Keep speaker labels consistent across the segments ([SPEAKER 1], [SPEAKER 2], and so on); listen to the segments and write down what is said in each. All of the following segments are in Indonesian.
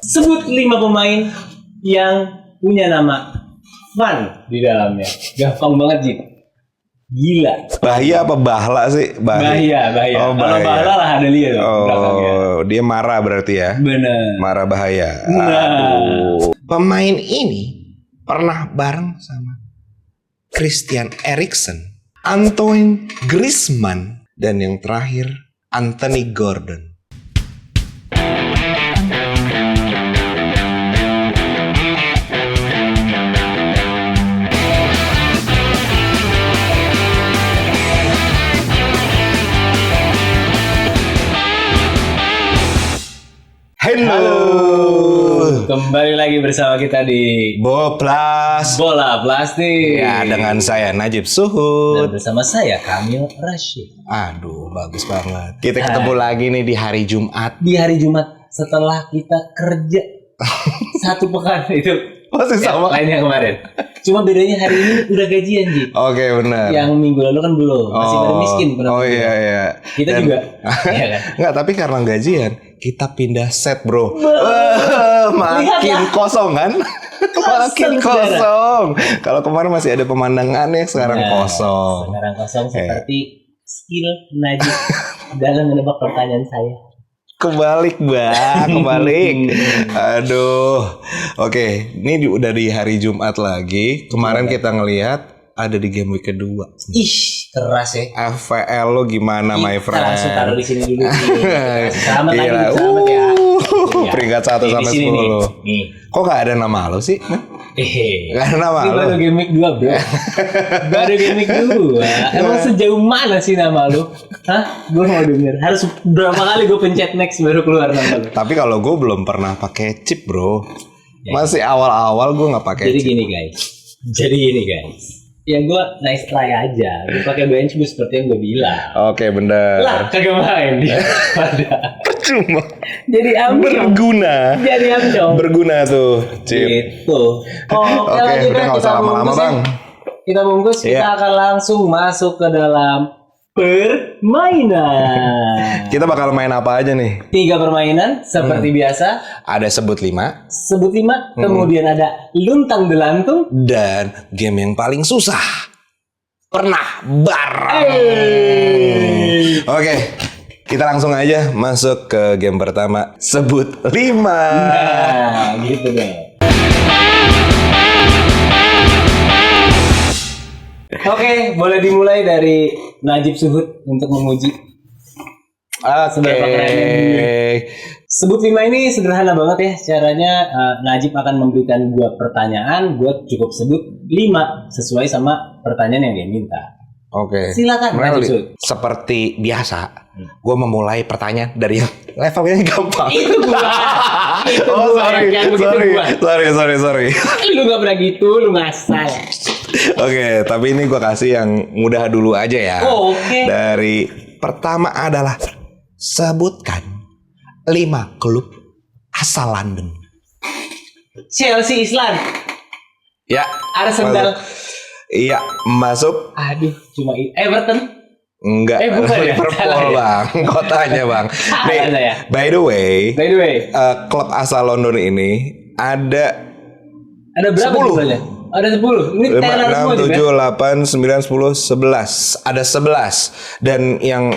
[SPEAKER 1] Sebut 5 pemain yang punya nama Van di dalamnya. Gampang banget, Jip. Gila.
[SPEAKER 2] Bahaya apa Bahla sih?
[SPEAKER 1] Bahaya.
[SPEAKER 2] Oh,
[SPEAKER 1] Kalau Bahla lah ada lihat belakangnya.
[SPEAKER 2] Oh, dia marah berarti ya?
[SPEAKER 1] Bener.
[SPEAKER 2] Marah bahaya.
[SPEAKER 1] Nah.
[SPEAKER 2] Pemain ini pernah bareng sama Christian Eriksen, Antoine Griezmann, dan yang terakhir Anthony Gordon.
[SPEAKER 1] Halo. Kembali lagi bersama kita di
[SPEAKER 2] Boplas
[SPEAKER 1] Bola Plastik.
[SPEAKER 2] Ya, dengan saya Najib Suhud.
[SPEAKER 1] Dan bersama saya Kamil Rashid.
[SPEAKER 2] Aduh, bagus banget. Kita ketemu lagi nih di hari Jumat.
[SPEAKER 1] Di hari Jumat setelah kita kerja satu pekan itu.
[SPEAKER 2] Masih sama.
[SPEAKER 1] Lainnya kemarin. Cuma bedanya hari ini udah gajian, Ji.
[SPEAKER 2] Oke, benar.
[SPEAKER 1] Yang minggu lalu kan belum. Masih pada miskin.
[SPEAKER 2] Oh iya.
[SPEAKER 1] Kita juga. Iya kan?
[SPEAKER 2] Nggak, tapi karena gajian kita pindah set, bro. Makin kosong kan? Makin kosong. Kalau kemarin masih ada pemandangannya, sekarang kosong.
[SPEAKER 1] Sekarang kosong seperti skill Najib dalam menebak pertanyaan saya.
[SPEAKER 2] Kebalik bang, kebalik. Aduh. Oke, ini udah di hari Jumat lagi. Kemarin kita ngelihat ada di game week kedua.
[SPEAKER 1] Ih, keras ya.
[SPEAKER 2] FPL lo gimana, my friend?
[SPEAKER 1] Kita langsung taruh di sini dulu. Selamat lagi, selamat ya.
[SPEAKER 2] Peringkat 1 sampai 10.
[SPEAKER 1] Nih.
[SPEAKER 2] Kok gak ada nama lo sih? Gak ada nama
[SPEAKER 1] ini
[SPEAKER 2] lo.
[SPEAKER 1] Baru game week 2, bro. Baru game week 2. Emang sejauh mana sih nama lo? Hah? Gue mau denger. Harus berapa kali gue pencet next baru keluar nama lo?
[SPEAKER 2] Tapi kalau gue belum pernah pakai chip, bro. Masih awal-awal gue nggak pakai.
[SPEAKER 1] Jadi gini guys. Ya gue nice try aja. Gue pakai bench boost seperti yang gue bilang.
[SPEAKER 2] Oke, bener.
[SPEAKER 1] Lah, kagak main dia.
[SPEAKER 2] Percuma.
[SPEAKER 1] Jadi
[SPEAKER 2] Berguna. Berguna tuh, chip.
[SPEAKER 1] Gitu.
[SPEAKER 2] Oke, udah nggak usah lama-lama, Bang.
[SPEAKER 1] Kita bungkus, kita akan langsung masuk ke dalam permainan.
[SPEAKER 2] Kita bakal main apa aja nih?
[SPEAKER 1] 3 permainan seperti biasa.
[SPEAKER 2] Ada sebut 5.
[SPEAKER 1] Kemudian ada luntang delantung.
[SPEAKER 2] Dan game yang paling susah. Pernah bareng. Oke, kita langsung aja masuk ke game pertama. Sebut 5.
[SPEAKER 1] Nah, gitu deh. Oke, boleh dimulai dari Najib Suhud untuk memuji. Sebut 5 ini sederhana banget ya caranya. Najib akan memberikan gua pertanyaan, gua cukup sebut 5 sesuai sama pertanyaan yang dia minta.
[SPEAKER 2] Oke.
[SPEAKER 1] Silakan Najib Suhud.
[SPEAKER 2] Seperti biasa, gue memulai pertanyaan dari yang levelnya gampang.
[SPEAKER 1] Itu gua.
[SPEAKER 2] Sorry.
[SPEAKER 1] Lu gak pernah gitu, lu ngasal.
[SPEAKER 2] Oke, tapi ini gue kasih yang mudah dulu aja ya.
[SPEAKER 1] Oke.
[SPEAKER 2] Dari pertama adalah sebutkan 5 klub asal London.
[SPEAKER 1] Chelsea Island.
[SPEAKER 2] Ya.
[SPEAKER 1] Arsenal.
[SPEAKER 2] Iya, masuk.
[SPEAKER 1] Aduh, cuma Everton.
[SPEAKER 2] Enggak,
[SPEAKER 1] bukan ya?
[SPEAKER 2] Liverpool bang, kotanya bang. Nih, by the way, klub asal London ini ada
[SPEAKER 1] berapa jumlahnya? Ada 10. Ini
[SPEAKER 2] 5, 6, 7, 8, 9, 10, 11. Ada 11. Dan yang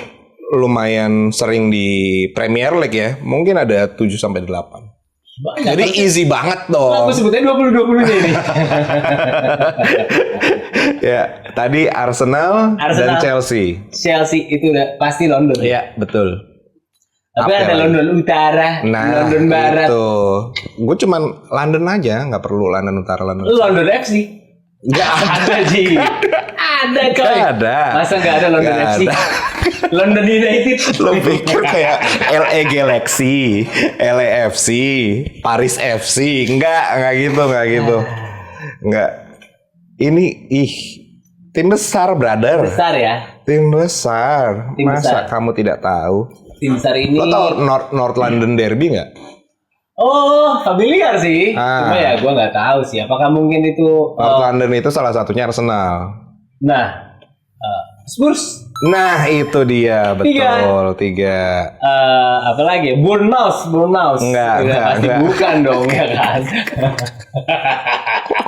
[SPEAKER 2] lumayan sering di Premier League ya, mungkin ada 7 sampai 8. Banyak, jadi easy banget dong.
[SPEAKER 1] Aku sebutnya 20-20 ini.
[SPEAKER 2] Ya, tadi Arsenal dan Chelsea.
[SPEAKER 1] Chelsea itu udah pasti London.
[SPEAKER 2] Iya, betul.
[SPEAKER 1] Tapi ada London Utara, London Barat.
[SPEAKER 2] Itu. Gue cuman London aja, nggak perlu London Utara, London.
[SPEAKER 1] London FC. Nggak ada sih. Ada coy.
[SPEAKER 2] Nggak ada.
[SPEAKER 1] Masa nggak ada London FC? London United.
[SPEAKER 2] Lo pikir kayak LA Galaxy, LAFC, Paris FC? Enggak gitu. Enggak. Ini tim besar, brother.
[SPEAKER 1] Besar ya?
[SPEAKER 2] Tim besar. Masa kamu tidak tahu?
[SPEAKER 1] Tim besar ini.
[SPEAKER 2] Lo tau North London Derby nggak?
[SPEAKER 1] Oh, familiar sih. Cuma ya gue nggak tahu sih. Apakah mungkin itu
[SPEAKER 2] North London itu salah satunya Arsenal.
[SPEAKER 1] Nah, Spurs.
[SPEAKER 2] Nah itu dia betul 3.
[SPEAKER 1] Apa lagi? Bournemouth.
[SPEAKER 2] Enggak,
[SPEAKER 1] Pasti
[SPEAKER 2] enggak.
[SPEAKER 1] bukan dong ya kan.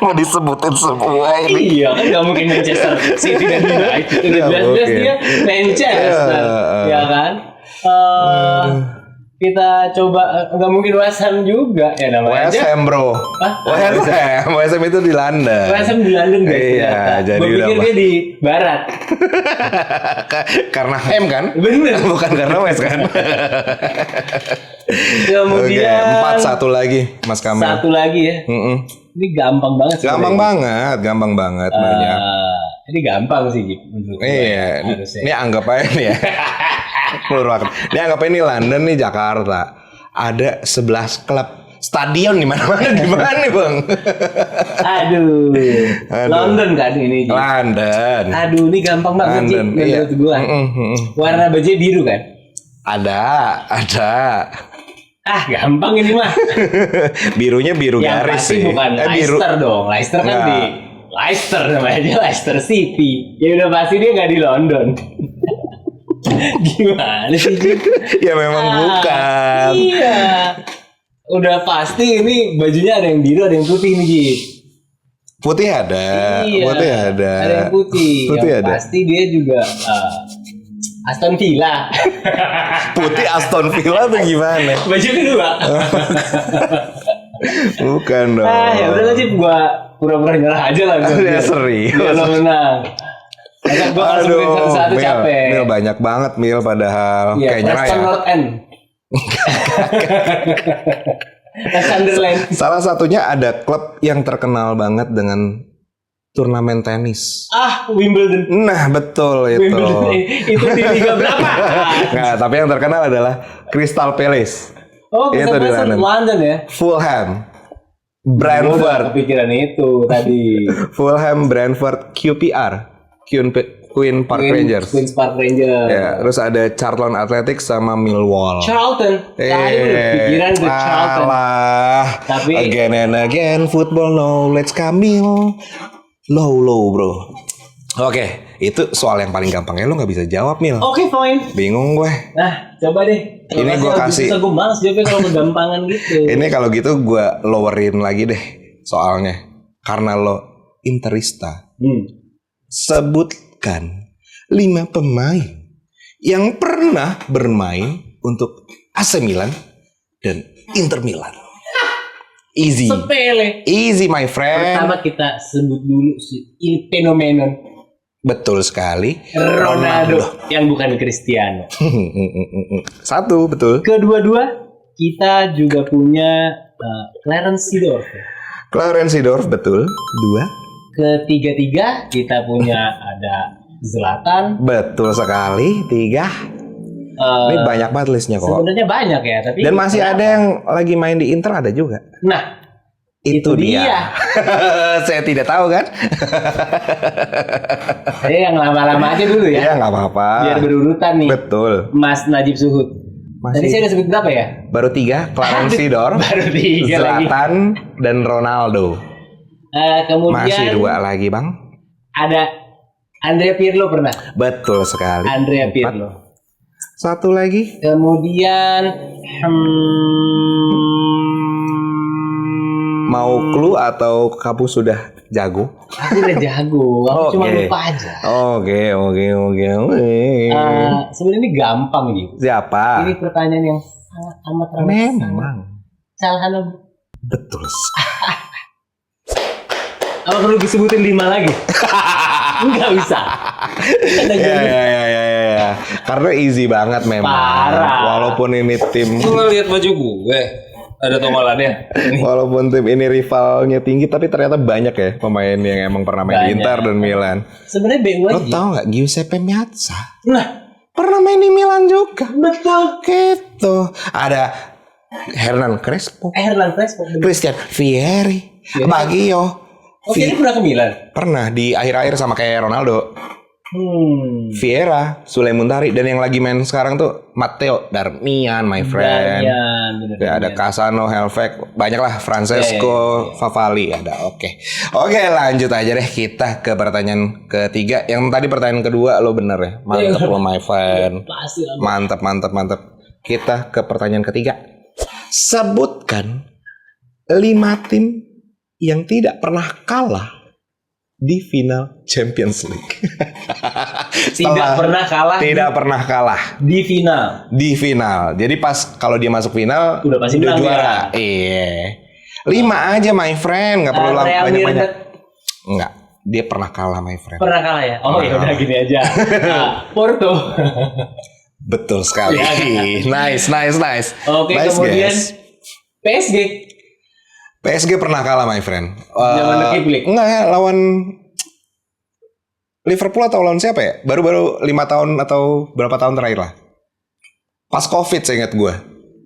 [SPEAKER 2] Mau disebutin semua ini.
[SPEAKER 1] Iya kan nggak mungkin Manchester City dan United. Udah
[SPEAKER 2] Nggak
[SPEAKER 1] jelas-jelas
[SPEAKER 2] mungkin.
[SPEAKER 1] dia Manchester, ya kan. Kita coba nggak mungkin West Ham juga ya namanya.
[SPEAKER 2] West
[SPEAKER 1] aja.
[SPEAKER 2] Ham bro.
[SPEAKER 1] Hah?
[SPEAKER 2] West Ham itu di London.
[SPEAKER 1] West Ham di London guys.
[SPEAKER 2] Iya, jadi
[SPEAKER 1] gue pikir
[SPEAKER 2] udah
[SPEAKER 1] dia di barat.
[SPEAKER 2] Karena Ham kan?
[SPEAKER 1] Bener.
[SPEAKER 2] Bukan karena West kan?
[SPEAKER 1] Kemudian
[SPEAKER 2] 4-1 lagi Mas Kamil.
[SPEAKER 1] satu lagi ya. Ini gampang banget.
[SPEAKER 2] Gampang
[SPEAKER 1] sebenarnya.
[SPEAKER 2] banget banyak.
[SPEAKER 1] Ini gampang sih Gip, menurut gue.
[SPEAKER 2] Iya,
[SPEAKER 1] Harusnya.
[SPEAKER 2] ini anggap aja nih ya. Purwakarta. Ini anggap aja ini London nih Jakarta. Ada 11 klub. Stadion di mana-mana di mana nih, Bang?
[SPEAKER 1] Aduh. London kan ini. Gip.
[SPEAKER 2] London.
[SPEAKER 1] Aduh, ini gampang banget Gip,
[SPEAKER 2] London,
[SPEAKER 1] menurut
[SPEAKER 2] iya.
[SPEAKER 1] gua. Warna baju biru kan?
[SPEAKER 2] Ada.
[SPEAKER 1] Gampang ini mah.
[SPEAKER 2] Birunya biru
[SPEAKER 1] Yang
[SPEAKER 2] garis
[SPEAKER 1] pasti
[SPEAKER 2] sih.
[SPEAKER 1] bukan
[SPEAKER 2] Biru.
[SPEAKER 1] Leicester dong. Leicester kan
[SPEAKER 2] Nggak.
[SPEAKER 1] di Leicester namanya aja Leicester City. Ya udah pasti dia nggak di London. Gimana sih? Gip?
[SPEAKER 2] Ya memang bukan.
[SPEAKER 1] Iya. Udah pasti ini bajunya ada yang biru, ada yang putih nih Gip.
[SPEAKER 2] Putih ada.
[SPEAKER 1] Iya.
[SPEAKER 2] Putih ada.
[SPEAKER 1] Ada yang putih.
[SPEAKER 2] Putih
[SPEAKER 1] yang
[SPEAKER 2] ada.
[SPEAKER 1] pasti dia juga Aston Villa.
[SPEAKER 2] Putih Aston Villa tuh gimana?
[SPEAKER 1] Baju kedua.
[SPEAKER 2] Bukan dong.
[SPEAKER 1] Ya udah lah Cip, gua pura-pura nyerah aja lah.
[SPEAKER 2] Ya, serius.
[SPEAKER 1] Biar lo menang. Masa gua harus
[SPEAKER 2] Aduh,
[SPEAKER 1] sebutin satu-satu capek.
[SPEAKER 2] Mil banyak banget Mil padahal
[SPEAKER 1] Iya,
[SPEAKER 2] kayak nyerah
[SPEAKER 1] Preston
[SPEAKER 2] ya.
[SPEAKER 1] North End. Sunderland.
[SPEAKER 2] Salah satunya ada klub yang terkenal banget dengan turnamen tenis.
[SPEAKER 1] Wimbledon.
[SPEAKER 2] Nah betul itu.
[SPEAKER 1] Wimbledon itu di liga berapa?
[SPEAKER 2] Nggak, tapi yang terkenal adalah Crystal Palace.
[SPEAKER 1] Oh,
[SPEAKER 2] Itu
[SPEAKER 1] kita
[SPEAKER 2] di
[SPEAKER 1] masuk
[SPEAKER 2] London.
[SPEAKER 1] London ya.
[SPEAKER 2] Fulham,
[SPEAKER 1] Gua udah
[SPEAKER 2] Brentford,
[SPEAKER 1] kepikiran itu tadi.
[SPEAKER 2] Fulham, Brentford, QPR, Queen Park Rangers.
[SPEAKER 1] Queen's Park Rangers.
[SPEAKER 2] Ya, terus ada Charlton Athletic sama Millwall.
[SPEAKER 1] Charlton. Tadi udah pikiran ke Charlton.
[SPEAKER 2] Alah.
[SPEAKER 1] Tapi-
[SPEAKER 2] again and again football knowledge Kamil. Low bro. Oke, itu soal yang paling gampang ya lo nggak bisa jawab Mil.
[SPEAKER 1] Oke, fine.
[SPEAKER 2] Bingung gue.
[SPEAKER 1] Nah, coba deh.
[SPEAKER 2] Ini gua kasih-
[SPEAKER 1] Gue males jawabnya kalau kegampangan gitu.
[SPEAKER 2] Ini kalau gitu gue lowerin lagi deh soalnya. Karena lo interista. Sebutkan 5 pemain yang pernah bermain untuk AC Milan dan Inter Milan. Easy.
[SPEAKER 1] Sepele.
[SPEAKER 2] Easy my friend.
[SPEAKER 1] Pertama kita sebut dulu si il fenomenon
[SPEAKER 2] Betul sekali.
[SPEAKER 1] Ronaldo yang bukan Cristiano.
[SPEAKER 2] Satu betul.
[SPEAKER 1] Kedua-dua kita juga punya Clarence Seedorf.
[SPEAKER 2] Clarence Seedorf betul. 2.
[SPEAKER 1] Ketiga-tiga kita punya ada Zlatan.
[SPEAKER 2] Betul sekali. 3. Ini banyak banget listnya kok.
[SPEAKER 1] Sebenarnya banyak ya, tapi
[SPEAKER 2] Dan masih ada yang lagi main di Inter ada juga.
[SPEAKER 1] Nah,
[SPEAKER 2] Itu dia. Saya tidak tahu kan?
[SPEAKER 1] Saya yang lama-lama aja dulu ya.
[SPEAKER 2] Ya nggak apa-apa.
[SPEAKER 1] Biar berurutan nih.
[SPEAKER 2] Betul.
[SPEAKER 1] Mas Najib Suhud. Tadi saya udah sebut berapa ya?
[SPEAKER 2] Baru 3. Clarence Seedorf,
[SPEAKER 1] Baru 3 lagi.
[SPEAKER 2] Zlatan, dan Ronaldo.
[SPEAKER 1] Kemudian
[SPEAKER 2] Masih 2 lagi bang.
[SPEAKER 1] ada Andrea Pirlo pernah.
[SPEAKER 2] Betul sekali.
[SPEAKER 1] Andrea
[SPEAKER 2] 4.
[SPEAKER 1] Pirlo.
[SPEAKER 2] Satu lagi.
[SPEAKER 1] Kemudian
[SPEAKER 2] Mau clue atau kamu sudah jago?
[SPEAKER 1] aku udah jago. Aku cuma
[SPEAKER 2] Oke.
[SPEAKER 1] lupa aja.
[SPEAKER 2] Oke.
[SPEAKER 1] Sebenarnya ini gampang gitu.
[SPEAKER 2] Siapa?
[SPEAKER 1] Ini pertanyaan yang sangat amat ramai.
[SPEAKER 2] Memang.
[SPEAKER 1] Calhanoglu.
[SPEAKER 2] Betul.
[SPEAKER 1] Apa perlu disebutin 5 lagi? Enggak bisa.
[SPEAKER 2] Ya. Karena easy banget memang.
[SPEAKER 1] Parah.
[SPEAKER 2] Walaupun ini tim,
[SPEAKER 1] Lu lihat baju gue. Ada tomalannya.
[SPEAKER 2] walaupun tim ini rivalnya tinggi, tapi ternyata banyak ya pemain yang emang pernah main di
[SPEAKER 1] Banyak.
[SPEAKER 2] Inter dan Milan.
[SPEAKER 1] Sebenarnya BU
[SPEAKER 2] Lo
[SPEAKER 1] aja.
[SPEAKER 2] tau nggak Giuseppe Meazza
[SPEAKER 1] Nah,
[SPEAKER 2] pernah main di Milan juga?
[SPEAKER 1] betul.
[SPEAKER 2] Gitu. Ada Hernan Crespo,
[SPEAKER 1] Hernan Crespo.
[SPEAKER 2] Christian Vieri, Baggio.
[SPEAKER 1] Oke, ini pernah ke Milan.
[SPEAKER 2] Pernah di akhir-akhir sama kayak Ronaldo. Vieira, Sule Muntari, dan yang lagi main sekarang tuh Matteo Darmian, my friend.
[SPEAKER 1] Bener,
[SPEAKER 2] Ya, ada Casano, Helveg, banyak lah, Francesco, Favali ada. Oke, lanjut aja deh kita ke pertanyaan ketiga. Yang tadi pertanyaan kedua lo bener ya, mantep lo my friend.
[SPEAKER 1] Pasti lah.
[SPEAKER 2] Mantap. Kita ke pertanyaan ketiga. Sebutkan 5 tim yang tidak pernah kalah di final Champions League.
[SPEAKER 1] Tidak
[SPEAKER 2] pernah kalah
[SPEAKER 1] di final.
[SPEAKER 2] Di final. Jadi pas kalau dia masuk final
[SPEAKER 1] udah pasti menang
[SPEAKER 2] juara. Iya. 5 aja my friend, nggak perlu banyak-banyak. Enggak, dia pernah kalah my friend.
[SPEAKER 1] Pernah kalah ya? Oh ya udah gini aja. Porto.
[SPEAKER 2] Betul sekali. Nice.
[SPEAKER 1] Oke,
[SPEAKER 2] nice,
[SPEAKER 1] kemudian
[SPEAKER 2] guys. PSG pernah kalah my friend.
[SPEAKER 1] Zaman Kiplik.
[SPEAKER 2] Enggak ya, lawan Liverpool atau lawan siapa ya? Baru-baru 5 tahun atau berapa tahun terakhir lah. Pas Covid saya ingat gue.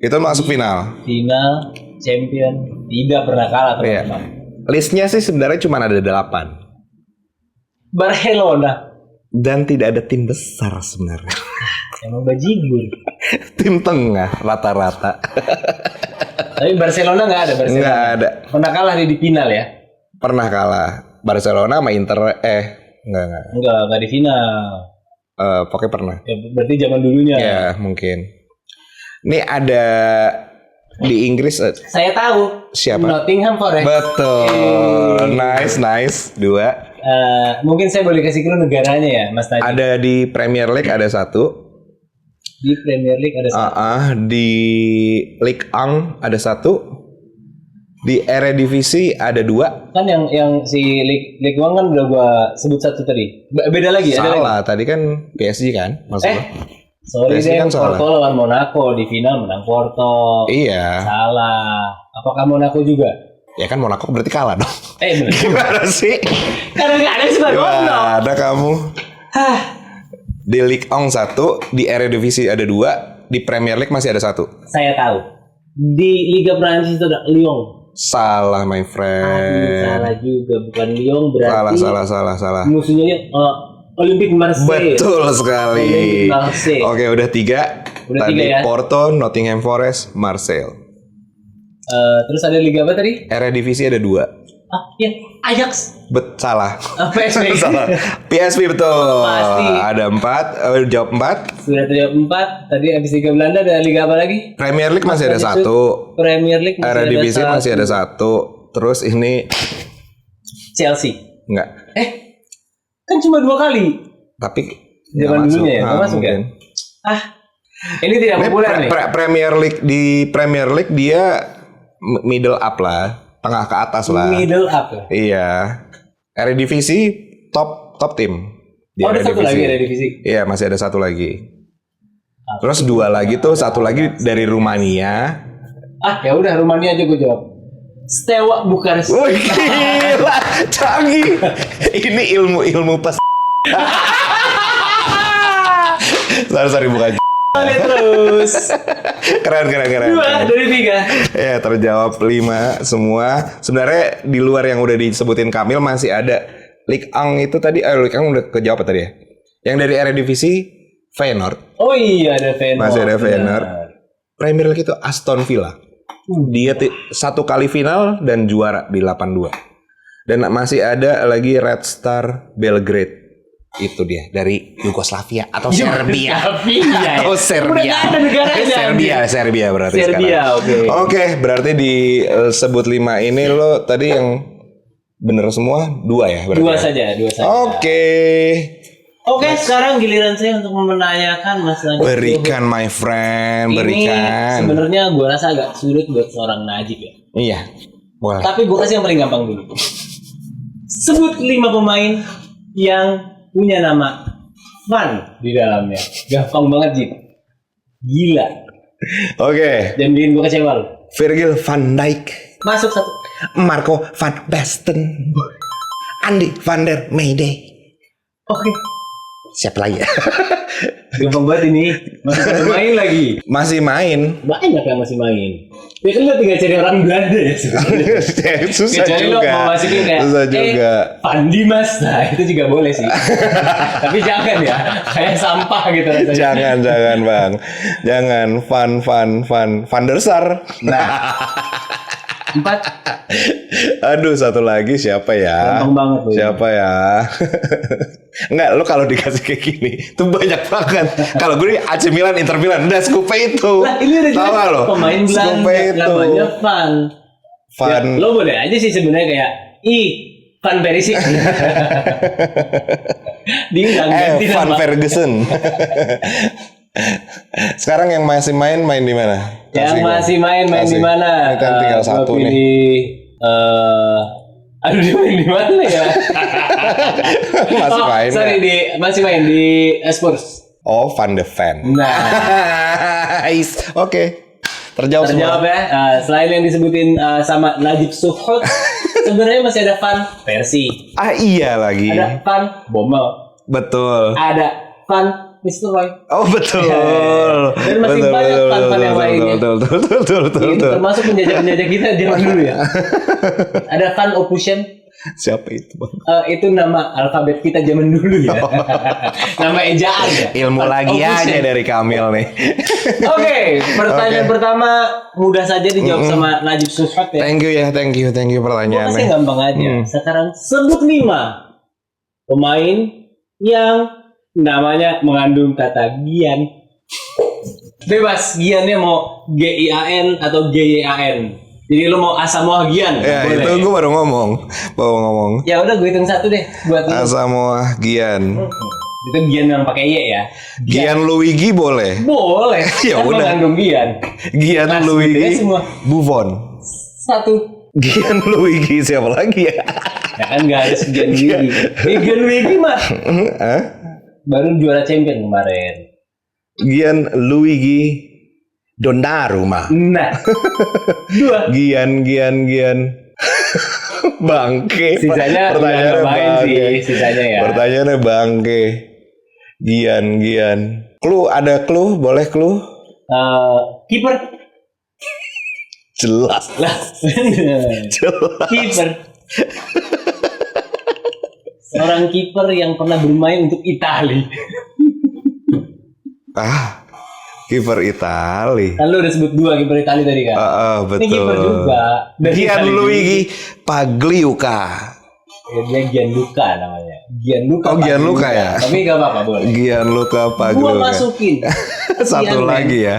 [SPEAKER 2] Itu masuk final.
[SPEAKER 1] Final, champion, tidak pernah kalah teman-teman.
[SPEAKER 2] Listnya sih sebenarnya cuma ada 8.
[SPEAKER 1] Barcelona.
[SPEAKER 2] Dan tidak ada tim besar sebenarnya.
[SPEAKER 1] Emang bajingur.
[SPEAKER 2] Tim tengah rata-rata.
[SPEAKER 1] Tapi Barcelona nggak ada.
[SPEAKER 2] Nggak ada.
[SPEAKER 1] Pernah kalah di final ya?
[SPEAKER 2] Pernah kalah. Barcelona sama Inter. Enggak
[SPEAKER 1] di final.
[SPEAKER 2] Pokoknya pernah.
[SPEAKER 1] Ya, berarti zaman dulunya.
[SPEAKER 2] Ya mungkin. Ini ada di Inggris.
[SPEAKER 1] Saya tahu.
[SPEAKER 2] Siapa?
[SPEAKER 1] Nottingham Forest.
[SPEAKER 2] Betul. Nice. 2.
[SPEAKER 1] Mungkin saya boleh kasih clue negaranya ya, Mas Tadi.
[SPEAKER 2] Ada di Premier League ada 1.
[SPEAKER 1] Di Premier League ada 1.
[SPEAKER 2] Di Ligue 1 ada 1. Di Eredivisie ada 2.
[SPEAKER 1] Kan yang si Ligue 1 kan udah gua sebut 1 tadi. Beda lagi, ada lagi.
[SPEAKER 2] Salah, tadi kan PSG kan maksudnya.
[SPEAKER 1] Sorry
[SPEAKER 2] PSG
[SPEAKER 1] deh,
[SPEAKER 2] kan
[SPEAKER 1] Porto lawan Monaco di final menang Porto.
[SPEAKER 2] Iya.
[SPEAKER 1] Salah. Apakah Monaco juga?
[SPEAKER 2] Ya kan Monaco berarti kalah dong.
[SPEAKER 1] Bener.
[SPEAKER 2] Gimana sih?
[SPEAKER 1] Karena nggak ada suka goblok.
[SPEAKER 2] Ada kamu. Di Ligue 1 1, di Eredivisie ada 2, di Premier League masih ada 1.
[SPEAKER 1] Saya tahu. Di Liga Prancis itu ada Lyon.
[SPEAKER 2] Salah my friend.
[SPEAKER 1] Salah juga, bukan Lyon berarti.
[SPEAKER 2] Salah.
[SPEAKER 1] Musuhnya Olympique Marseille.
[SPEAKER 2] Betul sekali.
[SPEAKER 1] Olympique Marseille.
[SPEAKER 2] Oke, udah 3. Tadi
[SPEAKER 1] 3 ya.
[SPEAKER 2] Porto, Nottingham Forest, Marseille.
[SPEAKER 1] Terus ada Liga apa tadi?
[SPEAKER 2] Eredivisie ada 2.
[SPEAKER 1] Iya, Ajax.
[SPEAKER 2] Salah.
[SPEAKER 1] PSV.
[SPEAKER 2] Salah. PSV betul.
[SPEAKER 1] Pasti.
[SPEAKER 2] Ada 4. Jawab 4.
[SPEAKER 1] Sudah terjawab 4. Tadi habis Liga Belanda ada Liga apa lagi?
[SPEAKER 2] Premier League masih ada 1.
[SPEAKER 1] Premier League masih
[SPEAKER 2] Eredivisie
[SPEAKER 1] ada 1.
[SPEAKER 2] masih ada 1. Terus ini
[SPEAKER 1] Chelsea.
[SPEAKER 2] enggak.
[SPEAKER 1] Kan cuma 2 kali.
[SPEAKER 2] Tapi
[SPEAKER 1] zaman dulunya ya, nggak masuk
[SPEAKER 2] mungkin.
[SPEAKER 1] ya? Ini tidak populer nih.
[SPEAKER 2] Premier League, di Premier League dia middle up lah, tengah ke atas lah.
[SPEAKER 1] Middle up ya?
[SPEAKER 2] Iya. Eredivisie top tim.
[SPEAKER 1] Ada 1 lagi Eredivisie.
[SPEAKER 2] Iya, masih ada 1 lagi. Terus 2 lagi tuh, 1 lagi dari Rumania.
[SPEAKER 1] Ya udah Rumania aja gue jawab. Steaua Bukares.
[SPEAKER 2] Wih, gila, canggih. Ini ilmu pas. sorry bukan.
[SPEAKER 1] Terus.
[SPEAKER 2] Keren.
[SPEAKER 1] 2 dari 3.
[SPEAKER 2] Ya, terjawab 5 semua. Sebenarnya di luar yang udah disebutin Kamil masih ada Ligue 1 itu tadi. Ligue 1 udah kejawab tadi ya. Yang dari Eredivisie Feyenoord.
[SPEAKER 1] Oh iya, ada Feyenoord.
[SPEAKER 2] Masih ada Feyenoord. Premier League itu Aston Villa. Dia 1 kali final dan juara di 82. Dan masih ada lagi Red Star Belgrade. Itu dia dari Yugoslavia atau Serbia. Atau Serbia.
[SPEAKER 1] Udah ada negaranya.
[SPEAKER 2] Serbia berarti
[SPEAKER 1] Serbia,
[SPEAKER 2] sekarang. Oke, berarti disebut 5 ini lo tadi yang bener semua 2 ya berarti.
[SPEAKER 1] 2 saja. Oke, sekarang giliran saya untuk menanyakan Mas Najib.
[SPEAKER 2] Berikan my friend, berikan.
[SPEAKER 1] Ini sebenarnya gue rasa agak sulit buat seorang Najib ya.
[SPEAKER 2] Iya, boleh.
[SPEAKER 1] Tapi gue kasih yang paling gampang dulu. Sebut 5 pemain yang punya nama Van di dalamnya. Gampang banget, Jip. Gila.
[SPEAKER 2] Oke.
[SPEAKER 1] Jangan bikin gue kecewa loh.
[SPEAKER 2] Virgil van Dijk.
[SPEAKER 1] Masuk 1.
[SPEAKER 2] Marco van Basten. Andy van der Meijden.
[SPEAKER 1] Oke.
[SPEAKER 2] Siapa lagi ya?
[SPEAKER 1] Gampang banget ini. Masih pada main lagi.
[SPEAKER 2] Masih main.
[SPEAKER 1] Banyak yang masih main. Ya kan lo tinggal cari orang Belanda ya sebenarnya.
[SPEAKER 2] Susah
[SPEAKER 1] Kecuali
[SPEAKER 2] juga.
[SPEAKER 1] lo mau masukin kayak
[SPEAKER 2] Susah juga.
[SPEAKER 1] Pandi Mas. Nah itu juga boleh sih. Tapi jangan ya. Kayak sampah gitu rasanya.
[SPEAKER 2] Jangan Bang. Jangan Van der Sar.
[SPEAKER 1] Nah 4.
[SPEAKER 2] Aduh, satu lagi siapa ya?
[SPEAKER 1] Gampang banget loh.
[SPEAKER 2] Siapa ya? Enggak, lo kalau dikasih kayak gini tuh banyak banget. Kalau gue AC Milan, Inter Milan, udah Scupe itu.
[SPEAKER 1] Lah ini udah
[SPEAKER 2] tahu nggak lo?
[SPEAKER 1] Pemain
[SPEAKER 2] Scupe
[SPEAKER 1] Belanda
[SPEAKER 2] itu.
[SPEAKER 1] namanya Van.
[SPEAKER 2] Van.
[SPEAKER 1] Ya, lo boleh aja sih sebenarnya kayak Van Persie. Dia nggak ganti
[SPEAKER 2] Van
[SPEAKER 1] nama.
[SPEAKER 2] Ferguson. Sekarang yang masih main di mana?
[SPEAKER 1] Yang masih main di mana?
[SPEAKER 2] Ini kan tinggal satu nih.
[SPEAKER 1] Aduh dia main di mana ya?
[SPEAKER 2] Masih
[SPEAKER 1] masih main di Spurs.
[SPEAKER 2] Oh, Van de Ven.
[SPEAKER 1] Nah,
[SPEAKER 2] Oke. Terjawab semua.
[SPEAKER 1] ya. Selain yang disebutin sama Najib Suhut, sebenarnya masih ada Van Persie.
[SPEAKER 2] Iya lagi.
[SPEAKER 1] Ada Van Bommel.
[SPEAKER 2] Betul.
[SPEAKER 1] Ada Van Mr. Roy.
[SPEAKER 2] Oh betul.
[SPEAKER 1] Dan masih banyak fan-fan yang lainnya.
[SPEAKER 2] Betul.
[SPEAKER 1] Ini termasuk penjajah-penjajah kita zaman dulu ya. Ada Van Opushen.
[SPEAKER 2] Siapa itu Bang?
[SPEAKER 1] Itu nama alfabet kita zaman dulu ya. Nama ejaan ya.
[SPEAKER 2] Ilmu
[SPEAKER 1] Van
[SPEAKER 2] lagi
[SPEAKER 1] Opushen.
[SPEAKER 2] aja dari Kamil nih.
[SPEAKER 1] Oke, pertanyaan pertama mudah saja dijawab sama Najib Suhut ya.
[SPEAKER 2] Thank you
[SPEAKER 1] Pokoknya
[SPEAKER 2] pertanyaannya.
[SPEAKER 1] gampang aja. Sekarang sebut 5 pemain yang namanya mengandung kata Gian. Bebas, Giannya mau G-I-A-N atau G-Y-A-N. Jadi lo mau Asamoah Gyan.
[SPEAKER 2] Ya
[SPEAKER 1] boleh.
[SPEAKER 2] itu gue baru ngomong.
[SPEAKER 1] Ya udah gue hitung 1 deh buat lo.
[SPEAKER 2] Asamoah Gyan.
[SPEAKER 1] Itu Gian yang pakai Y ya.
[SPEAKER 2] Gian Luigi boleh.
[SPEAKER 1] Boleh.
[SPEAKER 2] Ya
[SPEAKER 1] Kan
[SPEAKER 2] udah.
[SPEAKER 1] mengandung Gian.
[SPEAKER 2] Gian
[SPEAKER 1] Nah,
[SPEAKER 2] Luigi
[SPEAKER 1] sebutnya semua.
[SPEAKER 2] Buffon.
[SPEAKER 1] 1.
[SPEAKER 2] Gian Luigi siapa lagi ya?
[SPEAKER 1] Ya kan gak harus Gian Luigi. Gian Luigi mah
[SPEAKER 2] Hah?
[SPEAKER 1] baru juara champion kemarin.
[SPEAKER 2] Gian Luigi Donnarumma.
[SPEAKER 1] Nah 2.
[SPEAKER 2] Gian. Bangke.
[SPEAKER 1] Sisanya
[SPEAKER 2] Pertanyaannya
[SPEAKER 1] udah main
[SPEAKER 2] bangke.
[SPEAKER 1] sih, sisanya ya.
[SPEAKER 2] Pertanyaannya bangke. Gian. Ada clue? Boleh clue?
[SPEAKER 1] Kiper.
[SPEAKER 2] Jelas.
[SPEAKER 1] Lah, kiper. Seorang kiper yang pernah bermain untuk Italia.
[SPEAKER 2] Kiper Itali.
[SPEAKER 1] Kan lu udah sebut 2 kiper Italia tadi kan?
[SPEAKER 2] Betul.
[SPEAKER 1] Ini kiper juga. Dari Italia
[SPEAKER 2] Gianluigi Pagliuca.
[SPEAKER 1] juga. Dia Gianluca namanya. Gianluca.
[SPEAKER 2] Oh, Gianluca ya?
[SPEAKER 1] Tapi gak apa-apa boleh.
[SPEAKER 2] Gianluca
[SPEAKER 1] Gua
[SPEAKER 2] Pagliuca.
[SPEAKER 1] masukin.
[SPEAKER 2] Satu
[SPEAKER 1] Gian,
[SPEAKER 2] lagi ya.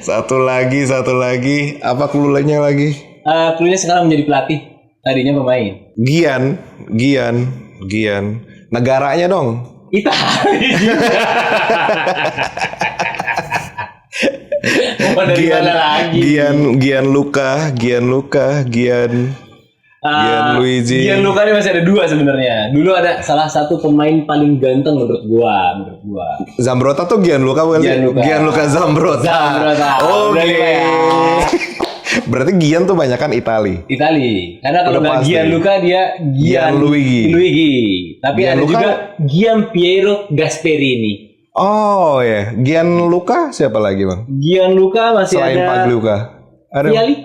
[SPEAKER 2] Satu lagi. Apa clue-nya lagi?
[SPEAKER 1] Cluenya sekarang menjadi pelatih. Tadinya pemain.
[SPEAKER 2] Gian. Negaranya dong.
[SPEAKER 1] Italia. Mau dari mana lagi?
[SPEAKER 2] Gianluigi. Gianluigi.
[SPEAKER 1] Gianluca ini masih ada 2 sebenarnya. Dulu ada salah satu pemain paling ganteng menurut gua.
[SPEAKER 2] Zambrota tuh Gianluca bukan? Gianluca Zambrota. Oke.
[SPEAKER 1] Ya.
[SPEAKER 2] Berarti Gian tuh banyak kan Itali.
[SPEAKER 1] Karena kalau nggak
[SPEAKER 2] pasti.
[SPEAKER 1] Gianluca dia
[SPEAKER 2] Gianluigi.
[SPEAKER 1] Tapi
[SPEAKER 2] Gianluca.
[SPEAKER 1] ada juga Gianpiero Gasperini.
[SPEAKER 2] Oh ya, Gianluca siapa lagi bang?
[SPEAKER 1] Gianluca masih
[SPEAKER 2] Selain
[SPEAKER 1] ada.
[SPEAKER 2] Pagliuca. Ada.
[SPEAKER 1] Vialli.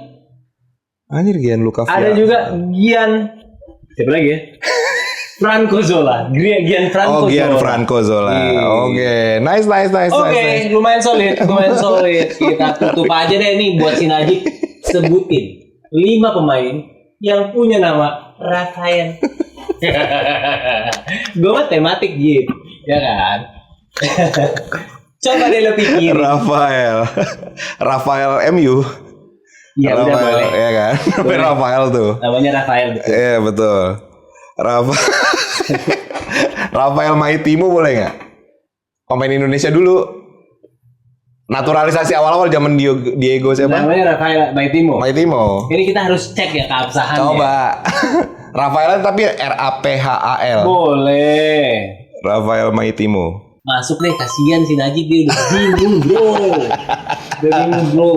[SPEAKER 2] Anjir Gianluca.
[SPEAKER 1] Ada
[SPEAKER 2] Vialli.
[SPEAKER 1] juga siapa lagi ya? Franco Zola.
[SPEAKER 2] Gianfranco Zola.
[SPEAKER 1] Iya.
[SPEAKER 2] Oke, nice.
[SPEAKER 1] Oke, lumayan solid. Kita tutup aja deh nih buat si Najib. Sebutin 5 pemain yang punya nama Rafael. Gue mah tematik Jip, ya kan? Coba deh lo pikirin.
[SPEAKER 2] Rafael MU.
[SPEAKER 1] Ya udah boleh.
[SPEAKER 2] Ya kan? Tapi Rafael tuh.
[SPEAKER 1] Namanya Rafael betul.
[SPEAKER 2] Iya betul. Rafael Maitimo boleh nggak? Pemain Indonesia dulu. Naturalisasi awal-awal zaman Diego siapa?
[SPEAKER 1] Namanya Rafael Maitimo. Ini kita harus cek ya keabsahannya.
[SPEAKER 2] Coba. Rafael tapi RAPHAL.
[SPEAKER 1] Boleh.
[SPEAKER 2] Rafael Maitimo.
[SPEAKER 1] Masuk deh, kasihan si Najib dia udah bingung bro.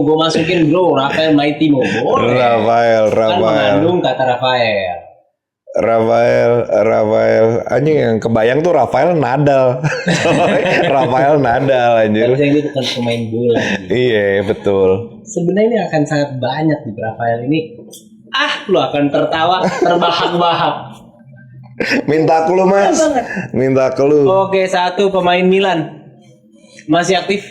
[SPEAKER 1] Gue masukin bro Rafael Maitimo. Boleh.
[SPEAKER 2] Rafael.
[SPEAKER 1] Kan mengandung kata Rafael.
[SPEAKER 2] Rafael anjing yang kebayang tuh Rafael Nadal. Rafael Nadal anjir.
[SPEAKER 1] Harusnya dia bukan pemain bola.
[SPEAKER 2] Iya, betul.
[SPEAKER 1] Sebenarnya ini akan sangat banyak di Rafael ini. Lu akan tertawa terbahak-bahak.
[SPEAKER 2] Minta clue, Mas. Minta clue.
[SPEAKER 1] Oke, 1 pemain Milan. Masih aktif?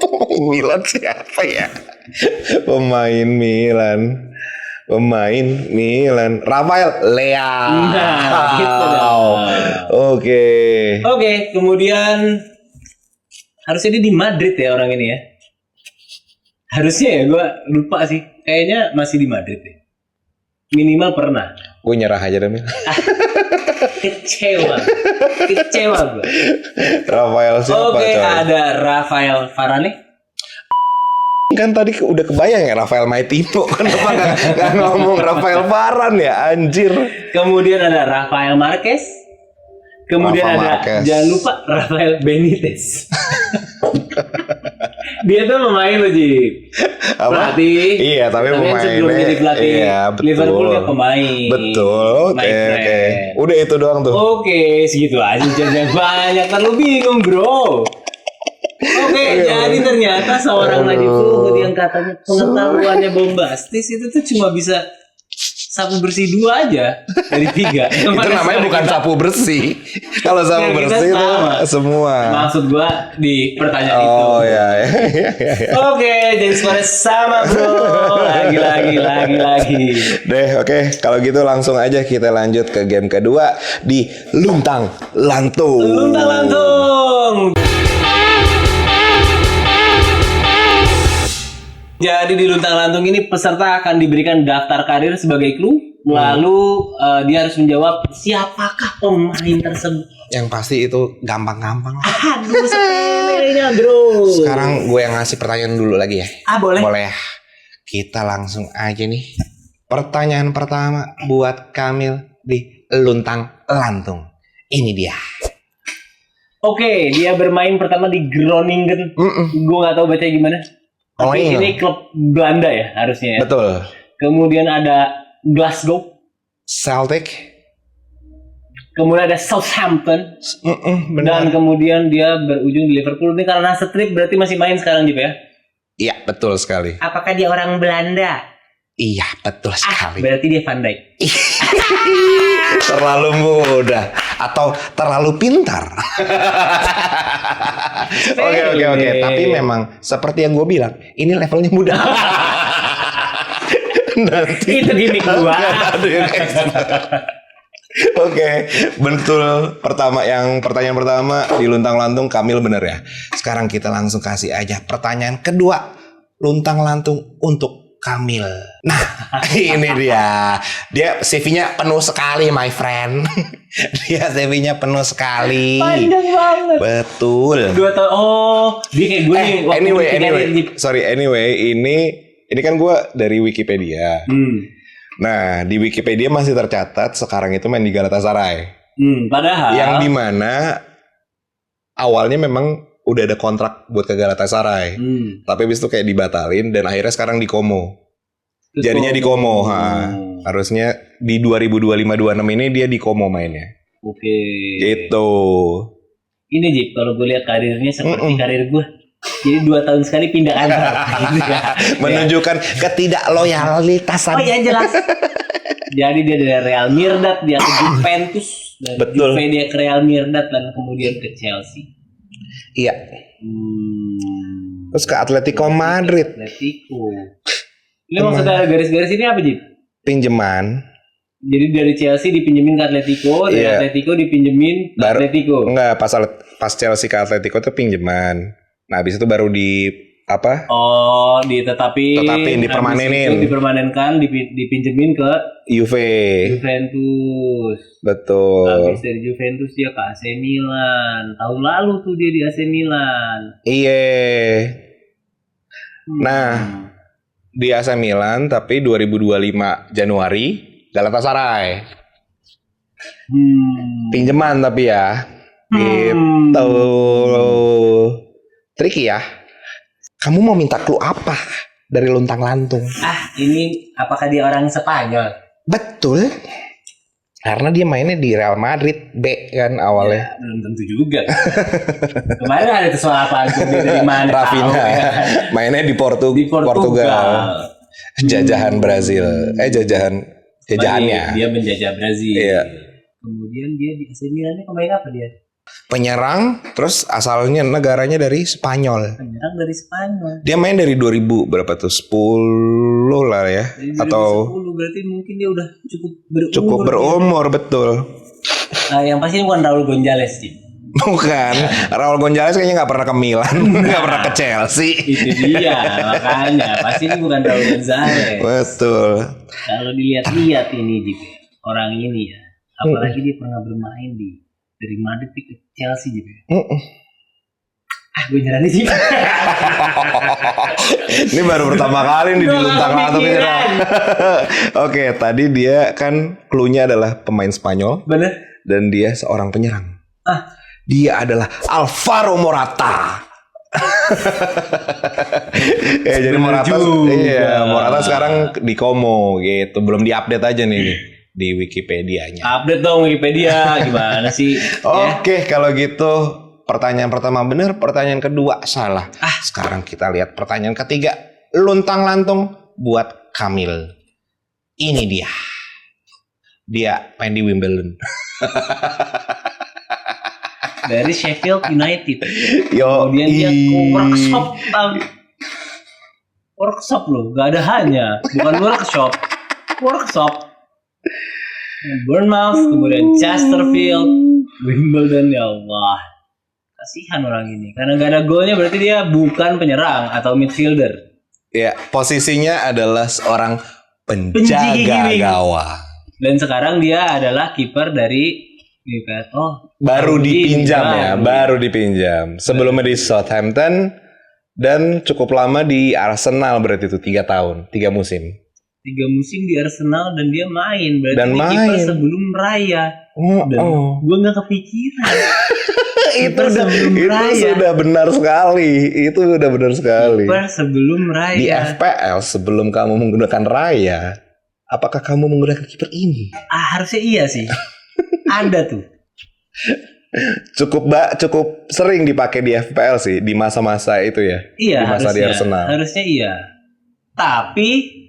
[SPEAKER 2] Pemain Milan siapa ya? Pemain Rafael Leao.
[SPEAKER 1] Nah, gitu dong.
[SPEAKER 2] Oke.
[SPEAKER 1] Oke, kemudian harusnya dia di Madrid ya orang ini ya. Harusnya ya, gue lupa sih. Kayaknya masih di Madrid ya. Minimal pernah.
[SPEAKER 2] Gue nyerah aja deh, Mil.
[SPEAKER 1] Kecewa gue.
[SPEAKER 2] Rafael siapa,
[SPEAKER 1] Oke,
[SPEAKER 2] coy?
[SPEAKER 1] ada Rafael Varane.
[SPEAKER 2] Kan tadi udah kebayang ya Rafael Maitimo. Kenapa nggak ngomong Rafael Varane ya, anjir?
[SPEAKER 1] Kemudian ada Rafael Marquez. Kemudian
[SPEAKER 2] Rafa
[SPEAKER 1] ada
[SPEAKER 2] Marquez.
[SPEAKER 1] jangan lupa Rafael Benitez. Dia tuh pemain loh, Jip.
[SPEAKER 2] Apa?
[SPEAKER 1] Pelatih.
[SPEAKER 2] Iya, tapi
[SPEAKER 1] kan
[SPEAKER 2] pemainnya.
[SPEAKER 1] sebelum jadi pelatih
[SPEAKER 2] Iya, betul.
[SPEAKER 1] Liverpool dia pemain.
[SPEAKER 2] Betul.
[SPEAKER 1] My friend.
[SPEAKER 2] Oke. Udah itu doang tuh.
[SPEAKER 1] Oke, segitu aja. Jangan banyak, terlalu bingung, bro. Oke, jadi ternyata seorang Najib Suhud yang katanya pengetahuannya bombastis itu tuh cuma bisa sapu bersih 2 aja dari 3.
[SPEAKER 2] Itu namanya bukan sapu bersih. Kalau sapu
[SPEAKER 1] Ya, kita
[SPEAKER 2] bersih itu
[SPEAKER 1] sama.
[SPEAKER 2] semua.
[SPEAKER 1] Maksud gua di pertanyaan itu.
[SPEAKER 2] Oh ya.
[SPEAKER 1] Oke, jadi suara sama, bro. Lagi.
[SPEAKER 2] Deh, oke. Kalau gitu langsung aja kita lanjut ke game kedua di Luntang Lantung.
[SPEAKER 1] Luntang lantung. Jadi di luntang lantung ini peserta akan diberikan daftar karir sebagai clue. Lalu dia harus menjawab siapakah pemain tersebut.
[SPEAKER 2] Yang pasti itu gampang-gampang lah.
[SPEAKER 1] Aduh, sepelenya, bro.
[SPEAKER 2] Sekarang gue yang ngasih pertanyaan dulu lagi ya.
[SPEAKER 1] Boleh.
[SPEAKER 2] Boleh ya. Kita langsung aja nih. Pertanyaan pertama buat Kamil di Luntang Lantung. Ini dia.
[SPEAKER 1] Oke, dia bermain pertama di Groningen. Gue nggak tahu bacanya gimana. Tapi ini klub Belanda ya harusnya ya.
[SPEAKER 2] Betul.
[SPEAKER 1] Kemudian ada Glasgow.
[SPEAKER 2] Celtic.
[SPEAKER 1] Kemudian ada Southampton.
[SPEAKER 2] Benar.
[SPEAKER 1] Dan kemudian dia berujung di Liverpool. Ini karena strip berarti masih main sekarang juga ya.
[SPEAKER 2] Iya, betul sekali.
[SPEAKER 1] Apakah dia orang Belanda?
[SPEAKER 2] Iya, betul sekali.
[SPEAKER 1] Berarti dia Van Dijk.
[SPEAKER 2] Terlalu mudah atau terlalu pintar. Oke. Tapi memang seperti yang gue bilang, ini levelnya mudah. Nanti
[SPEAKER 1] Itu gimmick gua.
[SPEAKER 2] Oke, betul. Pertanyaan pertama di Luntang Lantung Kamil bener ya. Sekarang kita langsung kasih aja pertanyaan kedua Luntang Lantung untuk Kamil. Nah, ini dia. Dia CV-nya penuh sekali, my friend. Dia CV-nya penuh sekali.
[SPEAKER 1] Panjang banget.
[SPEAKER 2] Betul.
[SPEAKER 1] 2 tahun. Oh, dia kayak gue nih.
[SPEAKER 2] Anyway, ini kan gue dari Wikipedia. Nah, di Wikipedia masih tercatat sekarang itu main di Galatasaray.
[SPEAKER 1] Padahal
[SPEAKER 2] Yang dimana awalnya memang udah ada kontrak buat ke Galatasaray. Tapi habis itu kayak dibatalin dan akhirnya sekarang di Como. Jadinya di Como. Harusnya di 2025-26 ini dia di Como mainnya.
[SPEAKER 1] Oke.
[SPEAKER 2] Gitu.
[SPEAKER 1] Ini Jip, kalau gue lihat karirnya seperti karir gue. Jadi 2 tahun sekali pindah kantor. Gitu ya.
[SPEAKER 2] Menunjukkan ketidakloyalitasan.
[SPEAKER 1] Oh ya jelas. Jadi dia dari Real Mirdad, dia ke Juventus, dari
[SPEAKER 2] Betul.
[SPEAKER 1] Juve dia ke Real Mirdad dan kemudian ke Chelsea.
[SPEAKER 2] Iya. Terus ke Atletico Madrid.
[SPEAKER 1] Atletico. Ini maksudnya garis-garis ini apa, Jip?
[SPEAKER 2] Pinjaman.
[SPEAKER 1] Jadi dari Chelsea dipinjemin ke Atletico, dari Atletico dipinjemin ke Atletico.
[SPEAKER 2] Enggak, pas Chelsea ke Atletico itu pinjaman. Nah, habis itu baru dipermanenkan, dipinjemin ke
[SPEAKER 1] Juventus.
[SPEAKER 2] Betul.
[SPEAKER 1] Habis dari Juventus dia ke AC Milan. Tahun lalu tuh dia di AC Milan.
[SPEAKER 2] Iya. Nah, di AC Milan tapi 2025 Januari Galatasaray. Pinjaman tapi ya. Gitu. Tricky ya. Kamu mau minta clue apa dari luntang lantung.
[SPEAKER 1] Ini apakah dia orang Spanyol?
[SPEAKER 2] Betul. Karena dia mainnya di Real Madrid B kan awalnya.
[SPEAKER 1] Ya, belum tentu juga. Kemarin ada tuh soal apa? Dia dari mana?
[SPEAKER 2] Rafinha
[SPEAKER 1] Ya.
[SPEAKER 2] mainnya di
[SPEAKER 1] Di Portugal.
[SPEAKER 2] Jajahan Brazil. Jajahannya.
[SPEAKER 1] Dia menjajah Brazil.
[SPEAKER 2] Iya.
[SPEAKER 1] Kemudian dia di AC Milan pemain apa dia?
[SPEAKER 2] Penyerang, terus asalnya negaranya dari Spanyol.
[SPEAKER 1] Penyerang dari Spanyol.
[SPEAKER 2] Dia main dari 2000 berapa tuh? 10 lah ya.
[SPEAKER 1] Dari
[SPEAKER 2] Atau
[SPEAKER 1] 2010 berarti mungkin dia udah
[SPEAKER 2] cukup berumur, betul.
[SPEAKER 1] Yang pasti ini bukan Raul Gonzalez sih.
[SPEAKER 2] Bukan. Raul Gonzalez kayaknya gak pernah ke Milan. Gak pernah ke Chelsea.
[SPEAKER 1] Itu dia makanya. Pasti ini bukan Raul Gonzalez.
[SPEAKER 2] Betul.
[SPEAKER 1] Kalau dilihat-lihat ini juga orang ini ya. Apalagi dia pernah bermain dari Madrid ke Chelsea juga. Gue nyerah sih.
[SPEAKER 2] Ini baru pertama kali nih di luntang lantung nyerah. Oke, tadi dia kan cluenya adalah pemain Spanyol.
[SPEAKER 1] Bener.
[SPEAKER 2] Dan dia seorang penyerang. Dia adalah Alvaro Morata. Jadi Morata, Morata sekarang di Como gitu, belum diupdate aja nih di Wikipedia-nya.
[SPEAKER 1] Update dong Wikipedia, gimana sih?
[SPEAKER 2] Oke, kalau gitu pertanyaan pertama benar, pertanyaan kedua salah. Sekarang kita lihat pertanyaan ketiga, luntang lantung buat Kamil. Ini dia main di Wimbledon.
[SPEAKER 1] Dari Sheffield United.
[SPEAKER 2] Kemudian
[SPEAKER 1] dia ke workshop loh, gak ada hanya, bukan workshop. Bournemouth, kemudian Chesterfield, Wimbledon, ya Allah. Kasihan orang ini, karena gak ada golnya berarti dia bukan penyerang atau midfielder.
[SPEAKER 2] Ya, posisinya adalah seorang penjaga gawang.
[SPEAKER 1] Dan sekarang dia adalah kiper dari Newcastle.
[SPEAKER 2] Baru dipinjam. Sebelumnya di Southampton dan cukup lama di Arsenal berarti itu 3 tahun, 3 musim.
[SPEAKER 1] 3 musim di Arsenal dan dia main berarti kiper sebelum Raya. Dan gue nggak kepikiran.
[SPEAKER 2] itu sudah benar sekali. Kiper
[SPEAKER 1] sebelum Raya.
[SPEAKER 2] Di FPL sebelum kamu menggunakan Raya, apakah kamu menggunakan kiper ini?
[SPEAKER 1] Harusnya iya sih. Ada tuh.
[SPEAKER 2] Cukup sering dipakai di FPL sih di masa-masa itu ya.
[SPEAKER 1] Iya,
[SPEAKER 2] di masa di Arsenal.
[SPEAKER 1] Harusnya iya. Tapi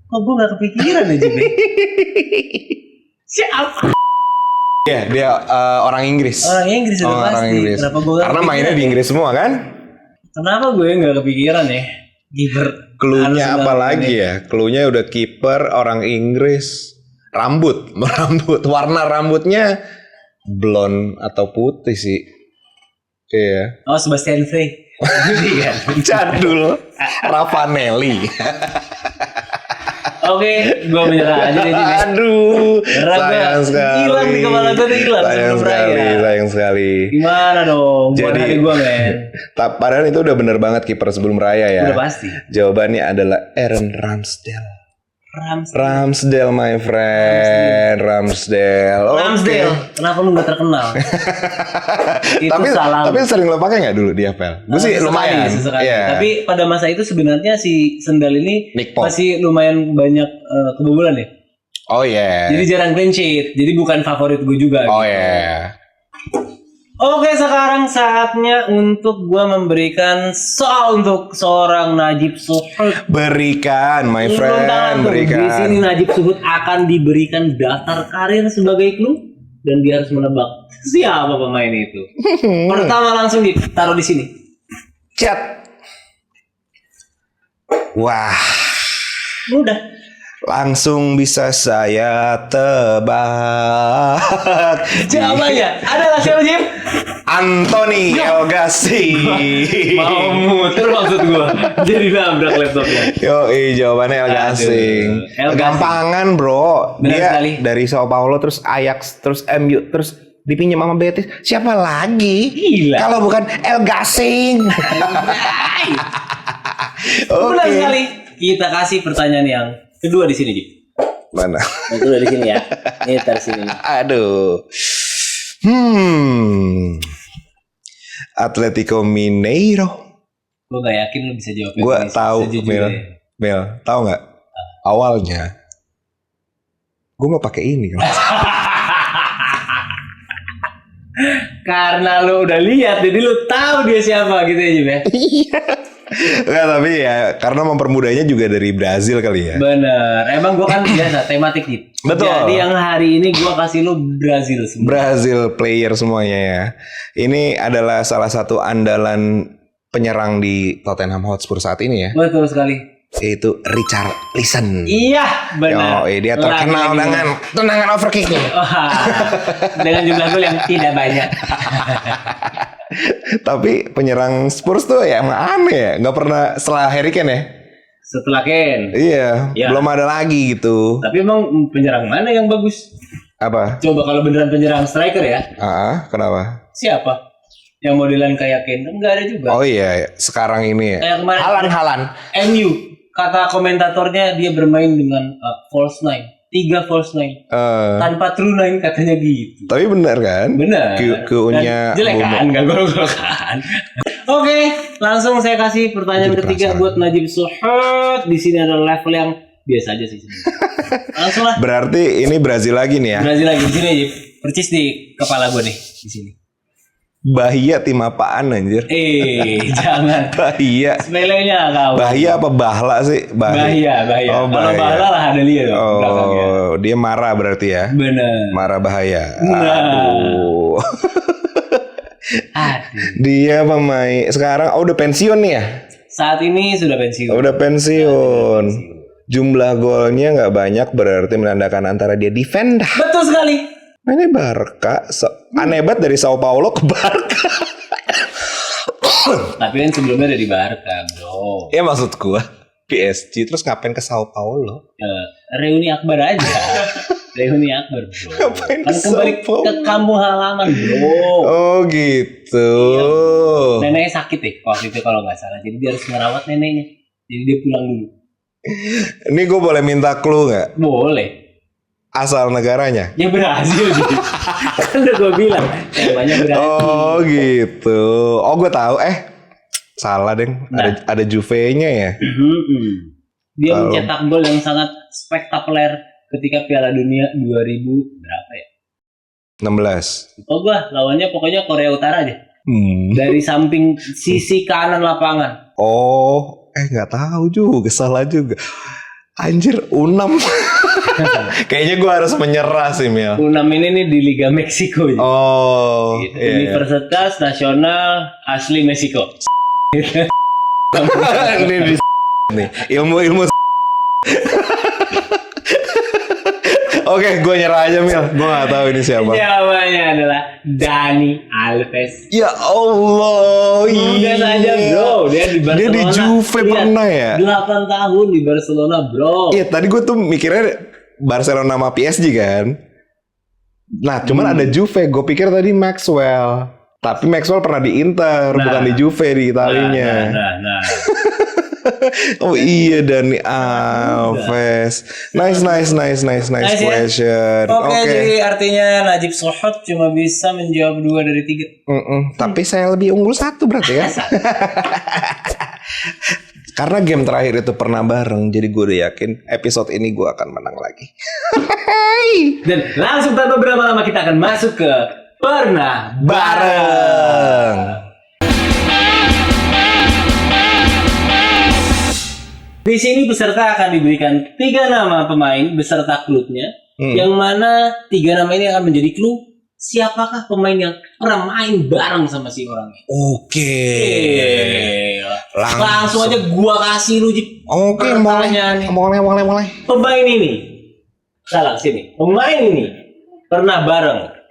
[SPEAKER 1] kok gue gak kepikiran aja, Be? Siapa?
[SPEAKER 2] Iya, dia orang Inggris.
[SPEAKER 1] Orang Inggris itu pasti. Kenapa gue gak
[SPEAKER 2] Karena mainnya di Inggris semua kan?
[SPEAKER 1] Kenapa gue gak kepikiran ya? Kiper.
[SPEAKER 2] Cluenya apa lagi ya? Cluenya udah kiper orang Inggris. Rambut. Warna rambutnya blond atau putih sih. Iya.
[SPEAKER 1] Oh, Sebastian Frey.
[SPEAKER 2] Jadul. Ravanelli.
[SPEAKER 1] Oke, gue menyerah aja deh.
[SPEAKER 2] Aduh, sayang sekali.
[SPEAKER 1] Hilang di kepala gue tuh hilang.
[SPEAKER 2] Sayang sekali.
[SPEAKER 1] Gimana dong? Buat hari gue, men.
[SPEAKER 2] Padahal itu udah bener banget kiper sebelum Raya ya.
[SPEAKER 1] Udah pasti.
[SPEAKER 2] Jawabannya adalah Aaron Ramsdale. Ramsdale, my friend. Ramsdale.
[SPEAKER 1] Kenapa lu gak terkenal? Itu salah.
[SPEAKER 2] Tapi sering lo pakai nggak dulu di FPL? Gue sih lumayan.
[SPEAKER 1] Yeah. Tapi pada masa itu sebenarnya si sendal ini masih lumayan banyak kebobolan ya.
[SPEAKER 2] Oh iya.
[SPEAKER 1] Jadi jarang clean sheet. Jadi bukan favorit gue juga.
[SPEAKER 2] Oh iya.
[SPEAKER 1] Oke, sekarang saatnya untuk gue memberikan soal untuk seorang Najib Suhud.
[SPEAKER 2] Berikan, my friend, berikan.
[SPEAKER 1] Di sini Najib Suhud akan diberikan daftar karir sebagai clue dan dia harus menebak siapa pemain itu. Pertama langsung ditaruh di sini.
[SPEAKER 2] Chat. Wah.
[SPEAKER 1] Mudah.
[SPEAKER 2] Langsung bisa saya tebak.
[SPEAKER 1] Jawabannya adalah siapa, Jim?
[SPEAKER 2] Anthony El Gassi.
[SPEAKER 1] Mau muter maksud gua. Jadi nabrak laptopnya.
[SPEAKER 2] Jawabannya El Gassi. Gampangan, bro. Dia dari Sao Paulo terus Ajax terus MU terus dipinjam sama Betis. Siapa lagi? Gila. Kalau bukan El Gassi.
[SPEAKER 1] Benar sekali. Kita kasih pertanyaan yang kedua di sini, Ji.
[SPEAKER 2] Mana?
[SPEAKER 1] Itu di sini ya. Ini tar sini.
[SPEAKER 2] Aduh. Atletico Mineiro
[SPEAKER 1] Gue gak yakin lu bisa jawab.
[SPEAKER 2] Gue tahu, Mel, tahu nggak? Awalnya gue nggak pakai ini kan.
[SPEAKER 1] Karena lu udah lihat, jadi lu tahu dia siapa gitu ya, Jim ya.
[SPEAKER 2] Nggak, tapi ya karena mempermudahnya juga dari Brazil kali ya.
[SPEAKER 1] Bener, emang gue kan biasa tematik gitu.
[SPEAKER 2] Betul.
[SPEAKER 1] Jadi yang hari ini gue kasih lu Brazil semua.
[SPEAKER 2] Brazil player semuanya ya. Ini adalah salah satu andalan penyerang di Tottenham Hotspur saat ini ya.
[SPEAKER 1] Betul sekali.
[SPEAKER 2] Yaitu Richarlison.
[SPEAKER 1] Iya, benar.
[SPEAKER 2] Dia terkenal dengan tendangan overkicknya.
[SPEAKER 1] Dengan jumlah gol yang tidak banyak.
[SPEAKER 2] Tapi penyerang Spurs tuh ya emang aneh ya. Nggak pernah setelah Harry Kane ya.
[SPEAKER 1] Setelah Kane.
[SPEAKER 2] Iya,
[SPEAKER 1] ya.
[SPEAKER 2] Belum ada lagi gitu.
[SPEAKER 1] Tapi emang penyerang mana yang bagus?
[SPEAKER 2] Apa?
[SPEAKER 1] Coba kalau beneran penyerang striker ya.
[SPEAKER 2] Kenapa?
[SPEAKER 1] Siapa? Yang modelan kayak Kane? Enggak ada juga.
[SPEAKER 2] Oh iya, sekarang ini ya.
[SPEAKER 1] Kayak kemarin.
[SPEAKER 2] Haaland.
[SPEAKER 1] MU. Kata komentatornya dia bermain dengan false nine. 3 false nine. Tanpa true nine katanya gitu.
[SPEAKER 2] Tapi benar kan?
[SPEAKER 1] Benar.
[SPEAKER 2] Q-nya
[SPEAKER 1] jelek kan? Gak gol-gol kan? Oke, langsung saya kasih pertanyaan ketiga buat Najib Sohot. Di sini ada level yang biasa aja sih sebenarnya. Langsung lah.
[SPEAKER 2] Berarti ini Brazil lagi nih ya?
[SPEAKER 1] Brazil lagi di sini Najib. Percis di kepala gue nih di sini.
[SPEAKER 2] Bahia tim apaan anjir?
[SPEAKER 1] Jangan.
[SPEAKER 2] Bahia.
[SPEAKER 1] Sepelenya kau.
[SPEAKER 2] Bahia apa bahla sih?
[SPEAKER 1] Bahia.
[SPEAKER 2] Oh,
[SPEAKER 1] kalau bahla lah ada dia tuh.
[SPEAKER 2] Oh, dia marah berarti ya?
[SPEAKER 1] Bener.
[SPEAKER 2] Marah bahaya.
[SPEAKER 1] Aduh.
[SPEAKER 2] Dia pemain sekarang udah pensiun nih ya?
[SPEAKER 1] Saat ini sudah pensiun.
[SPEAKER 2] Udah pensiun. Jumlah golnya nggak banyak berarti menandakan antara dia defender.
[SPEAKER 1] Betul sekali.
[SPEAKER 2] Ini Barca, aneh banget dari Sao Paulo ke Barca.
[SPEAKER 1] Tapi kan sebelumnya ada di Barca, bro.
[SPEAKER 2] Ya maksud gua PSG terus ngapain ke Sao Paulo?
[SPEAKER 1] Reuni akbar aja. Reuni akbar, bro.
[SPEAKER 2] Ngapain
[SPEAKER 1] kan kembali ke kampung halaman, bro.
[SPEAKER 2] Oh gitu.
[SPEAKER 1] Iya. Neneknya sakit deh waktu itu kalau nggak salah. Jadi dia harus merawat neneknya. Jadi dia pulang dulu.
[SPEAKER 2] Ini gue boleh minta clue nggak?
[SPEAKER 1] Boleh.
[SPEAKER 2] Asal negaranya?
[SPEAKER 1] Ya Brazil gitu. Kan udah gue bilang banyak Brazil.
[SPEAKER 2] Oh gitu. Oh gue tahu. Salah deng. Ada Juve-nya ya.
[SPEAKER 1] Dia mencetak gol yang sangat spektakuler ketika Piala Dunia 2000 berapa ya?
[SPEAKER 2] 16.
[SPEAKER 1] Oh gue lawannya pokoknya Korea Utara aja. Dari samping sisi kanan lapangan.
[SPEAKER 2] Oh, nggak tahu juga. Salah juga. Anjir, U6. Kayaknya gue harus menyerah sih, Mil.
[SPEAKER 1] U6 ini nih di Liga Meksiko.
[SPEAKER 2] Oh,
[SPEAKER 1] gitu. Universitas Nasional asli Meksiko.
[SPEAKER 2] Ini di nih ilmu. Oke, gue nyerah aja, Mil. Gue gak tahu ini siapa.
[SPEAKER 1] Jawabannya adalah Dani Alves.
[SPEAKER 2] Ya Allah.
[SPEAKER 1] Udah saja, bro. Dia di Barcelona.
[SPEAKER 2] Dia di Juve pernah ya?
[SPEAKER 1] 8 tahun di Barcelona, bro.
[SPEAKER 2] Iya, tadi gue tuh mikirnya Barcelona sama PSG kan. Nah, cuman ada Juve. Gue pikir tadi Maxwell. Tapi Maxwell pernah di Inter, bukan di Juve di Italinya.
[SPEAKER 1] Nah.
[SPEAKER 2] Oh iya, Dani Alves. Nice question.
[SPEAKER 1] Oke, jadi artinya Najib Sohot cuma bisa menjawab 2 dari 3.
[SPEAKER 2] Tapi saya lebih unggul 1 berarti ya. Karena game terakhir itu pernah bareng, jadi gue udah yakin episode ini gue akan menang lagi.
[SPEAKER 1] Dan langsung tanpa berlama-lama kita akan masuk ke Pernah
[SPEAKER 2] Bareng.
[SPEAKER 1] Di sini peserta akan diberikan 3 nama pemain beserta klubnya, yang mana 3 nama ini akan menjadi klub siapakah pemain yang pernah main bareng sama si orangnya.
[SPEAKER 2] Oke.
[SPEAKER 1] Langsung aja gua kasih lu Jip.
[SPEAKER 2] Oke, mulai.
[SPEAKER 1] Pemain ini, salah sini. Pemain ini pernah bareng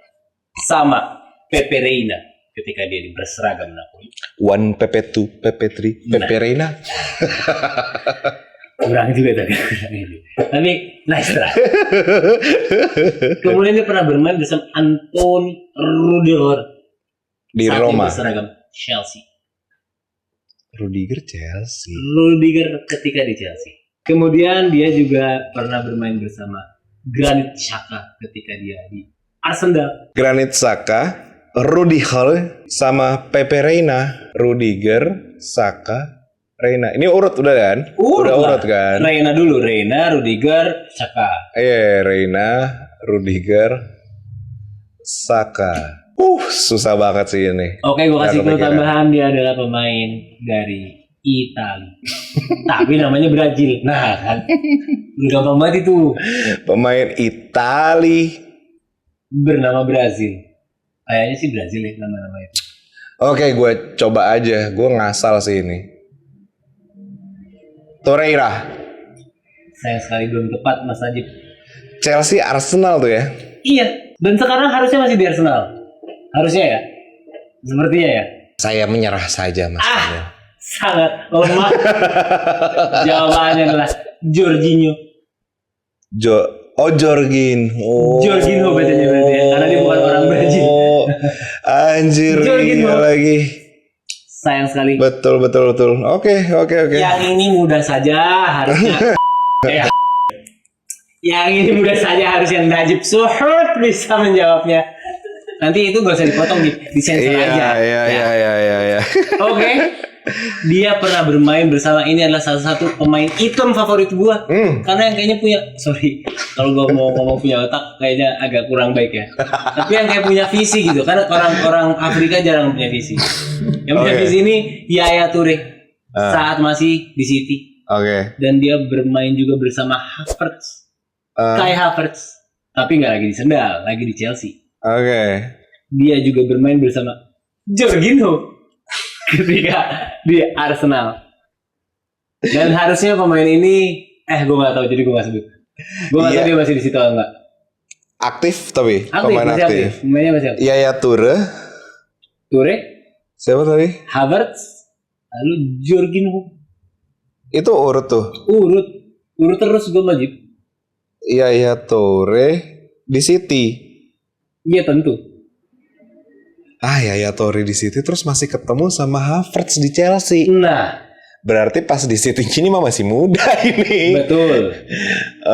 [SPEAKER 1] sama Pepe Reina ketika dia berseragam Napoli.
[SPEAKER 2] 1, PP2, PP3, Pepe Reina.
[SPEAKER 1] Kurang juga tadi. Tapi nice try. Kemudian dia pernah bermain bersama Anthony Rudiger
[SPEAKER 2] di Roma.
[SPEAKER 1] Berseragam Chelsea.
[SPEAKER 2] Rudiger Chelsea.
[SPEAKER 1] Rudiger ketika di Chelsea. Kemudian dia juga pernah bermain bersama Granit Xhaka ketika dia di Arsenal.
[SPEAKER 2] Granit Xhaka Rudiger sama Pepe Reina. Rudiger, Saka, Reina. Ini urut udah kan? Udah
[SPEAKER 1] lah.
[SPEAKER 2] urut kan?
[SPEAKER 1] Reina dulu, Reina, Rudiger, Saka.
[SPEAKER 2] Reina, Rudiger, Saka. Susah banget sih ini.
[SPEAKER 1] Oke, gue kasih
[SPEAKER 2] Nggak
[SPEAKER 1] clue
[SPEAKER 2] kepikiran.
[SPEAKER 1] tambahan, dia adalah pemain dari Italia. Tapi namanya Brazil. Nah kan, gampang banget itu.
[SPEAKER 2] Pemain Itali.
[SPEAKER 1] Bernama Brazil. Kayaknya sih Brazil ya nama-nama itu.
[SPEAKER 2] Oke, gue coba aja. Gue ngasal sih ini. Torreira.
[SPEAKER 1] Sayang sekali belum tepat, Mas Najib.
[SPEAKER 2] Chelsea, Arsenal tuh ya.
[SPEAKER 1] Iya, dan sekarang harusnya masih di Arsenal. Harusnya ya. Sepertinya ya.
[SPEAKER 2] Saya menyerah saja Mas.
[SPEAKER 1] Sangat lemah. Jawabannya adalah Jorginho.
[SPEAKER 2] Jorginho.
[SPEAKER 1] Jorginho bacanya berarti ya, karena dia bukan orang Brazil.
[SPEAKER 2] Anjir,
[SPEAKER 1] Jorginho.
[SPEAKER 2] iya lagi.
[SPEAKER 1] Sayang sekali.
[SPEAKER 2] Betul. Oke.
[SPEAKER 1] Yang ini mudah saja harusnya. Yang ini mudah saja harusnya Najib Suhud bisa menjawabnya. Nanti itu gak usah dipotong, disensor aja.
[SPEAKER 2] Iya.
[SPEAKER 1] Oke. Dia pernah bermain bersama, ini adalah salah satu pemain item favorit gua. Karena yang kayaknya punya, sorry, kalau gua mau ngomong punya otak kayaknya agak kurang baik ya. Tapi yang kayak punya visi gitu. Karena orang-orang Afrika jarang punya visi. Yang punya visi ini Yaya Toure saat masih di City.
[SPEAKER 2] Oke.
[SPEAKER 1] Dan dia bermain juga bersama Havertz. Kai Havertz. Tapi nggak lagi di sendal, lagi di Chelsea.
[SPEAKER 2] Oke.
[SPEAKER 1] Dia juga bermain bersama Jorginho ketika di Arsenal. Dan harusnya pemain ini, gue nggak tahu, jadi gue nggak sebut. Gue nggak tahu dia masih di situ atau enggak.
[SPEAKER 2] Aktif tapi pemain
[SPEAKER 1] Masih
[SPEAKER 2] aktif.
[SPEAKER 1] Pemainnya masih aktif.
[SPEAKER 2] Yaya Toure.
[SPEAKER 1] Toure,
[SPEAKER 2] Siapa tadi?
[SPEAKER 1] Havertz, lalu Jorginho.
[SPEAKER 2] Itu urut tuh.
[SPEAKER 1] Urut terus gue Majib.
[SPEAKER 2] Yaya Toure di City.
[SPEAKER 1] Iya tentu.
[SPEAKER 2] Yaya Toure di City terus masih ketemu sama Havertz di Chelsea.
[SPEAKER 1] Nah,
[SPEAKER 2] Berarti pas di City ini mah masih muda ini.
[SPEAKER 1] betul.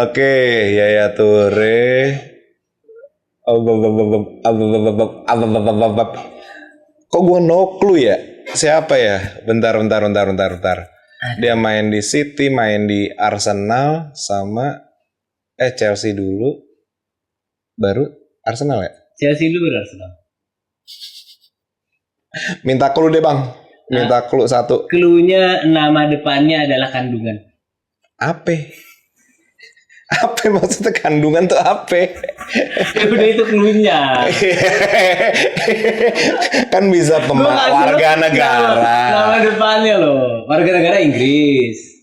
[SPEAKER 2] Oke, Yaya Toure. Kok gue no clue ya? Siapa ya? Bentar. Dia main di City, main di Arsenal, sama Chelsea dulu, baru Arsenal ya?
[SPEAKER 1] Chelsea dulu Arsenal.
[SPEAKER 2] Minta clue deh bang. Minta clue satu.
[SPEAKER 1] Cluenya nama depannya adalah kandungan.
[SPEAKER 2] Apa? Apa maksudnya kandungan tuh apa?
[SPEAKER 1] Ya udah itu cluenya.
[SPEAKER 2] Kan bisa warga negara.
[SPEAKER 1] Nama depannya loh. Warga negara Inggris.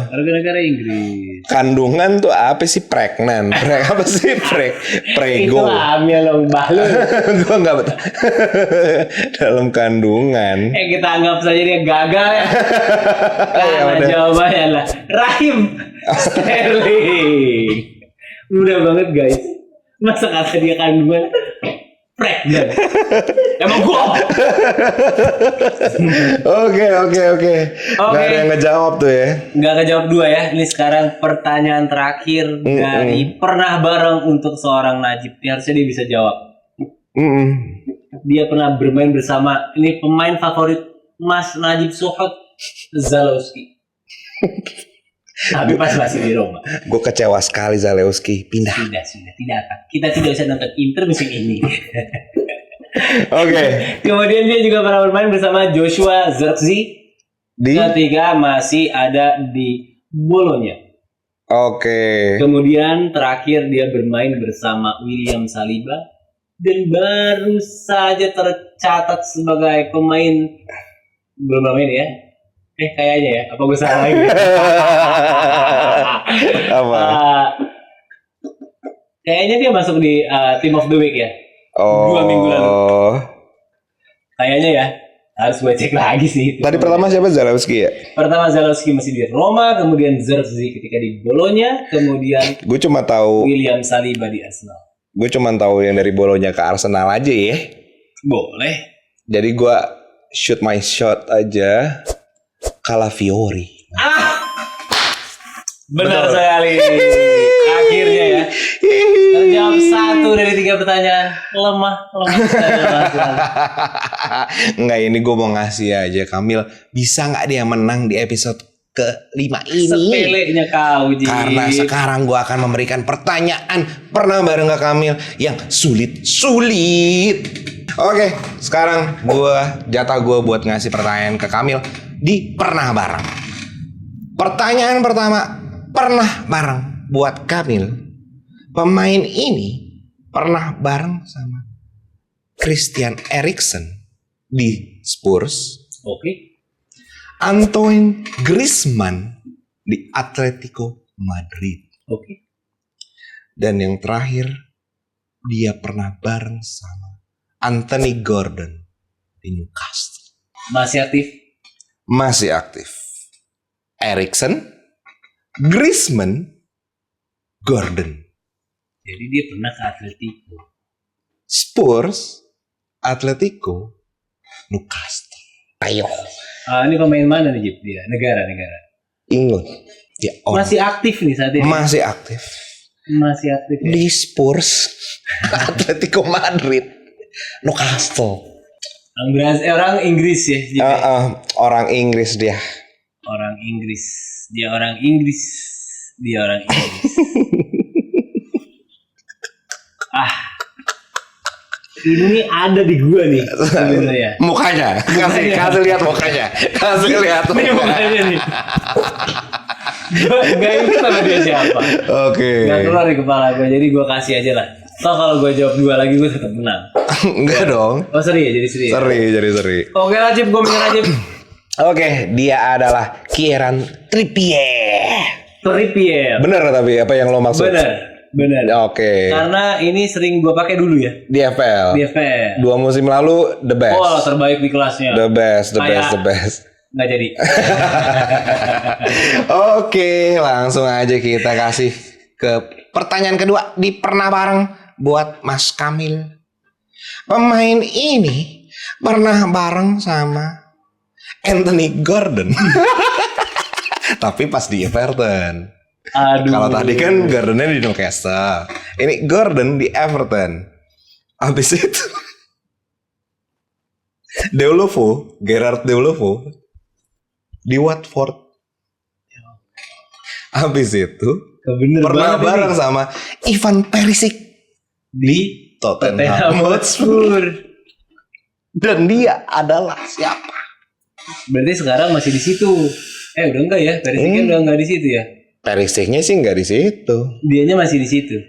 [SPEAKER 1] Warga negara Inggris.
[SPEAKER 2] Kandungan tuh apa sih? Pregnant. Apa sih? Prego.
[SPEAKER 1] Itu hamil loh, bahlul.
[SPEAKER 2] Gue nggak betul. Dalam kandungan.
[SPEAKER 1] Kita anggap saja dia gagal ya. Karena jawabannya adalah rahim Sterling. Mudah banget guys. Masa kata dia kandungan pregnant. Emang gua.
[SPEAKER 2] Oke. Gak ada yang ngejawab tuh ya.
[SPEAKER 1] Nggak kejawab dua ya. Ini sekarang pertanyaan terakhir dari pernah bareng untuk seorang Najib. Ini harusnya dia bisa jawab. Dia pernah bermain bersama, ini pemain favorit Mas Najib Suhud, Zalewski. Tapi pas masih di Roma.
[SPEAKER 2] Gue kecewa sekali Zalewski pindah.
[SPEAKER 1] Sudah, tidak akan. Kita tidak bisa nonton Inter musim ini.
[SPEAKER 2] Oke.
[SPEAKER 1] Kemudian dia juga pernah bermain bersama Joshua Zirkzee ketika masih ada di Bologna.
[SPEAKER 2] Oke.
[SPEAKER 1] Kemudian terakhir dia bermain bersama William Saliba dan baru saja tercatat sebagai pemain belum lama ini ya. Kayaknya ya. Apa gue salah lagi?
[SPEAKER 2] Apa?
[SPEAKER 1] Kayaknya dia masuk di Team of the Week ya. 2 minggu lalu. Kayaknya ya. Harus gue cek lagi sih.
[SPEAKER 2] Tadi pertama siapa? Zalewski ya?
[SPEAKER 1] Pertama Zalewski masih di Roma, kemudian Zirkzee ketika di Bologna, kemudian
[SPEAKER 2] Gue cuma tahu
[SPEAKER 1] William Saliba di Arsenal.
[SPEAKER 2] Gue cuma tahu yang dari Bologna ke Arsenal aja ya.
[SPEAKER 1] Boleh.
[SPEAKER 2] Jadi gue shoot my shot aja. Calafiori.
[SPEAKER 1] Benar sekali. Akhirnya ya. Terjawab 1 dari 3 pertanyaan. Lemah.
[SPEAKER 2] Enggak, ini gue mau ngasih aja Kamil. Bisa nggak dia menang di episode ke-5 ini?
[SPEAKER 1] Sepelenya kau, Ji.
[SPEAKER 2] Karena sekarang gue akan memberikan pertanyaan pernah bareng gak Kamil yang sulit. Oke, sekarang jatah gue buat ngasih pertanyaan ke Kamil di pernah bareng. Pertanyaan pertama, pernah bareng buat Kamil. Pemain ini pernah bareng sama Christian Eriksen di Spurs.
[SPEAKER 1] Oke.
[SPEAKER 2] Antoine Griezmann di Atletico Madrid.
[SPEAKER 1] Oke.
[SPEAKER 2] Dan yang terakhir, dia pernah bareng sama Anthony Gordon di Newcastle.
[SPEAKER 1] Masih aktif?
[SPEAKER 2] Masih aktif. Eriksen, Griezmann, Gordon.
[SPEAKER 1] Jadi dia pernah ke Atletico.
[SPEAKER 2] Spurs, Atletico, Newcastle. Ayo.
[SPEAKER 1] Ini pemain mana nih, Jip? Dia negara.
[SPEAKER 2] England. Ya,
[SPEAKER 1] masih aktif nih saat ini.
[SPEAKER 2] Masih aktif.
[SPEAKER 1] Masih aktif ya?
[SPEAKER 2] Di Spurs, Atletico Madrid, Newcastle.
[SPEAKER 1] Orang Inggris ya, Jip?
[SPEAKER 2] Orang Inggris dia.
[SPEAKER 1] Orang Inggris. Dia orang Inggris. Ini ada di gua nih sebenarnya.
[SPEAKER 2] Mukanya. Kasih lihat mukanya.
[SPEAKER 1] Ini mukanya nih. Gak ingat sama dia siapa.
[SPEAKER 2] Oke.
[SPEAKER 1] Gak keluar di kepala gue. Jadi gue kasih aja lah. So kalau gue jawab 2 lagi gue tetap menang.
[SPEAKER 2] Enggak dong.
[SPEAKER 1] Oh seri ya, jadi seri.
[SPEAKER 2] Seri.
[SPEAKER 1] Oke lah Jip, gue mikir aja.
[SPEAKER 2] Oke, dia adalah Kieran Trippier. Bener tapi apa yang lo maksud?
[SPEAKER 1] Bener.
[SPEAKER 2] Oke.
[SPEAKER 1] Karena ini sering gue pakai dulu ya.
[SPEAKER 2] Di FPL. 2 musim lalu the best.
[SPEAKER 1] Oh, terbaik di kelasnya.
[SPEAKER 2] The best.
[SPEAKER 1] Nggak jadi.
[SPEAKER 2] Oke, langsung aja kita kasih ke pertanyaan kedua di pernah bareng buat Mas Kamil. Pemain ini pernah bareng sama Anthony Gordon. Tapi pas di Everton.
[SPEAKER 1] Aduh.
[SPEAKER 2] Kalau tadi kan Gordonnya di Newcastle, ini Gordon di Everton. Habis itu Gerard Deulofeu di Watford. Habis itu pernah bareng sama Ivan Perisic di Tottenham Hotspur. Dan dia adalah siapa?
[SPEAKER 1] Berarti sekarang masih di situ. Udah enggak ya? Perisicnya udah enggak di situ ya?
[SPEAKER 2] Perisicnya sih enggak di situ.
[SPEAKER 1] Dianya masih di situ.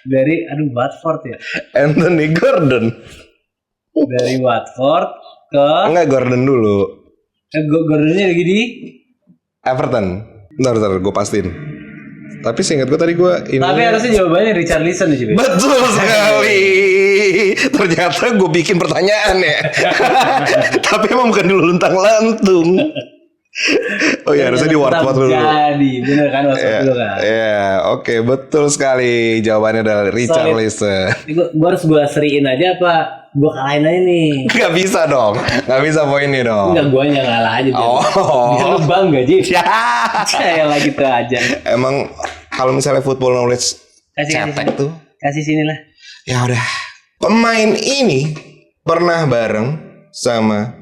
[SPEAKER 1] Dari Watford ya.
[SPEAKER 2] Anthony Gordon.
[SPEAKER 1] Dari Watford ke
[SPEAKER 2] Gordon dulu.
[SPEAKER 1] Gordonnya lagi di
[SPEAKER 2] Everton. Bentar, gue pastiin. Tapi seingat gue tadi gue ini.
[SPEAKER 1] Tapi harusnya jawabannya Richarlison aja.
[SPEAKER 2] Betul sekali. Ternyata gue bikin pertanyaan ya. Tapi emang bukan dulu luntang-lantung. Oh iya, harusnya di Watford dulu.
[SPEAKER 1] Jadi bener kan Watford dulu kan.
[SPEAKER 2] Iya, oke, betul sekali. Jawabannya adalah Richarlison.
[SPEAKER 1] Gue harus gue seriin aja apa gue kalahin aja nih?
[SPEAKER 2] Gak bisa dong. Gak bisa poinnya dong.
[SPEAKER 1] Enggak, gue yang ngalah aja. Biar lu bangga Ji. Saya lagi tuh aja.
[SPEAKER 2] Emang kalau misalnya football knowledge cetek tuh.
[SPEAKER 1] Kasih sini lah.
[SPEAKER 2] Ya udah. Pemain ini pernah bareng sama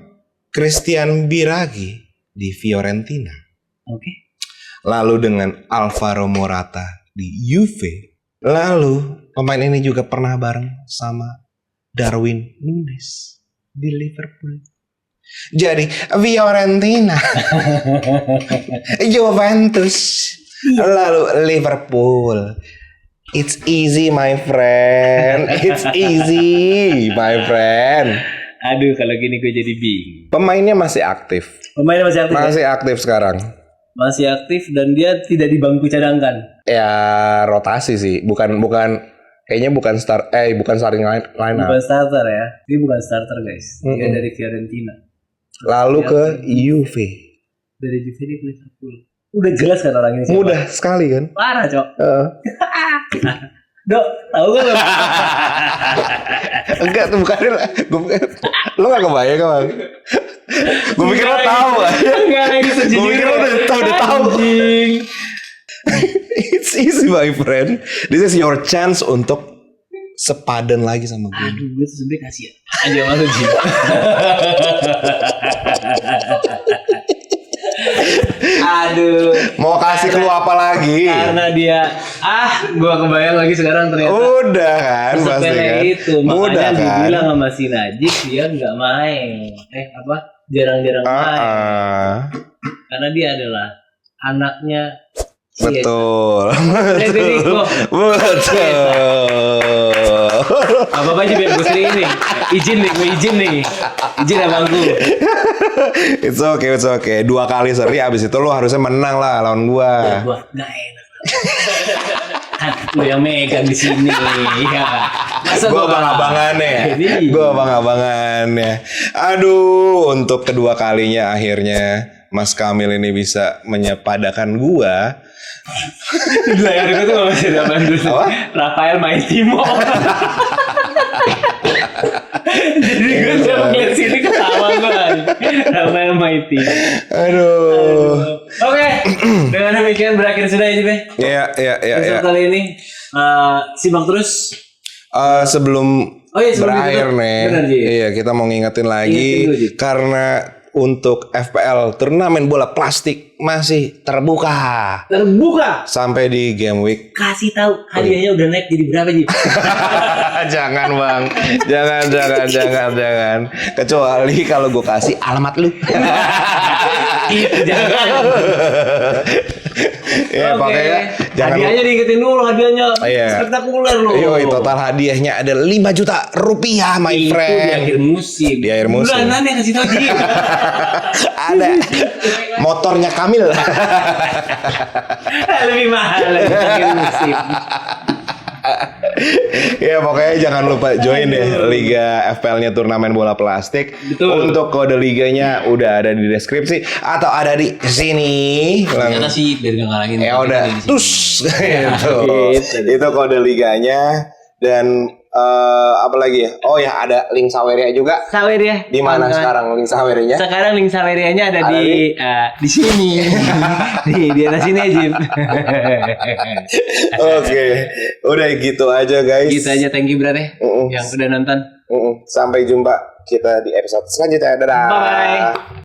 [SPEAKER 2] Christian Biraghi di Fiorentina.
[SPEAKER 1] Oke.
[SPEAKER 2] Lalu dengan Alvaro Morata di Juve. Lalu pemain ini juga pernah bareng sama Darwin Núñez di Liverpool. Jadi Fiorentina, Juventus, lalu Liverpool. It's easy my friend.
[SPEAKER 1] Aduh, kalau gini gue jadi bingung.
[SPEAKER 2] Pemainnya masih aktif. Masih aktif sekarang.
[SPEAKER 1] Masih aktif dan dia tidak di bangku cadangkan.
[SPEAKER 2] Ya rotasi sih, bukan kayaknya bukan starting line up.
[SPEAKER 1] Bukan starter ya. Dia bukan starter guys. Dia dari Fiorentina.
[SPEAKER 2] Lalu ke Juve.
[SPEAKER 1] Dari Juve dia ke Liverpool. Udah jelas kan orang ini siapa?
[SPEAKER 2] Mudah sekali kan?
[SPEAKER 1] Parah, Cok. Dok, tahu gak lo?
[SPEAKER 2] Enggak, tuh bukan. Lo gak kebayang kan, Bang? Gue pikir lo tahu.
[SPEAKER 1] Enggak ini sejujurnya.
[SPEAKER 2] Gue pikir lo udah tahu.
[SPEAKER 1] Anjing.
[SPEAKER 2] It's easy my friend. This is your chance untuk sepadan lagi sama gue.
[SPEAKER 1] Aduh, gue tuh sebenernya kasihan aja masuk Jim. Aduh.
[SPEAKER 2] Mau kasih clue apa lagi?
[SPEAKER 1] Karena dia gue kebayang lagi sekarang ternyata.
[SPEAKER 2] Udah kan pasti kan.
[SPEAKER 1] Itu
[SPEAKER 2] Mudah
[SPEAKER 1] makanya
[SPEAKER 2] kan.
[SPEAKER 1] dibilang sama si Najib dia nggak main. Jarang-jarang main. Karena dia adalah anaknya
[SPEAKER 2] Betul.
[SPEAKER 1] Federico.
[SPEAKER 2] Betul.
[SPEAKER 1] Apa aja biar gue sering ini. Izin nih. Izin abang gue.
[SPEAKER 2] It's okay. 2 kali seri abis itu lo harusnya menang lah lawan gua.
[SPEAKER 1] Gua nggak enak. Kan lu yang megang di sini. Ya. Masa
[SPEAKER 2] Gua abang-abangannya. Gua abang-abangannya. Aduh, untuk kedua kalinya akhirnya Mas Kamil ini bisa menyepadakan gua.
[SPEAKER 1] Di layar gue tuh masih ada bandu. Rafael Maitimo. Jadi gue coba ngeliat sini ketawa gue. Rafael Maitimo.
[SPEAKER 2] Aduh.
[SPEAKER 1] Oke. Dengan demikian berakhir sudah ya Jibe.
[SPEAKER 2] Iya.
[SPEAKER 1] Episode kali ini simak terus.
[SPEAKER 2] Sebelum berakhir
[SPEAKER 1] ditutup.
[SPEAKER 2] nih.
[SPEAKER 1] Bener, Ji.
[SPEAKER 2] Iya, kita mau ngingetin lagi
[SPEAKER 1] Ingetin dulu, Ji.
[SPEAKER 2] karena untuk FPL turnamen bola plastik masih terbuka sampai di game week.
[SPEAKER 1] Kasih tahu hadiahnya udah naik jadi berapa Ji?
[SPEAKER 2] Jangan bang, jangan. Kecuali kalau gue kasih alamat lu.
[SPEAKER 1] Itu jangan.
[SPEAKER 2] Ya pokoknya jangan.
[SPEAKER 1] Hadiahnya diingetin dulu hadiahnya.
[SPEAKER 2] Iya.
[SPEAKER 1] Spektakuler loh.
[SPEAKER 2] Yoi, total hadiahnya ada 5 juta rupiah my
[SPEAKER 1] Itu
[SPEAKER 2] friend.
[SPEAKER 1] di akhir musim.
[SPEAKER 2] Di akhir musim.
[SPEAKER 1] Bulanan ya kasih tahu Ji.
[SPEAKER 2] Ada motornya Kamil.
[SPEAKER 1] Lebih mahal lagi di akhir musim.
[SPEAKER 2] Ya pokoknya jangan lupa join deh Liga FPL-nya turnamen bola plastik.
[SPEAKER 1] Betul.
[SPEAKER 2] Untuk kode liganya udah ada di deskripsi atau ada di sini.
[SPEAKER 1] Ternyata sih biar gak ngalangin.
[SPEAKER 2] Ya udah, tus. Itu kode liganya dan apa lagi ya? Oh ya ada link Saweria juga.
[SPEAKER 1] Saweria.
[SPEAKER 2] Di mana sekarang link Sawerianya?
[SPEAKER 1] Sekarang link Sawerianya ada di sini. di atas sini Jim.
[SPEAKER 2] Oke, udah gitu aja guys.
[SPEAKER 1] Gitu aja, thank you brother yang udah nonton.
[SPEAKER 2] Sampai jumpa kita di episode selanjutnya. Dadah.
[SPEAKER 1] Bye.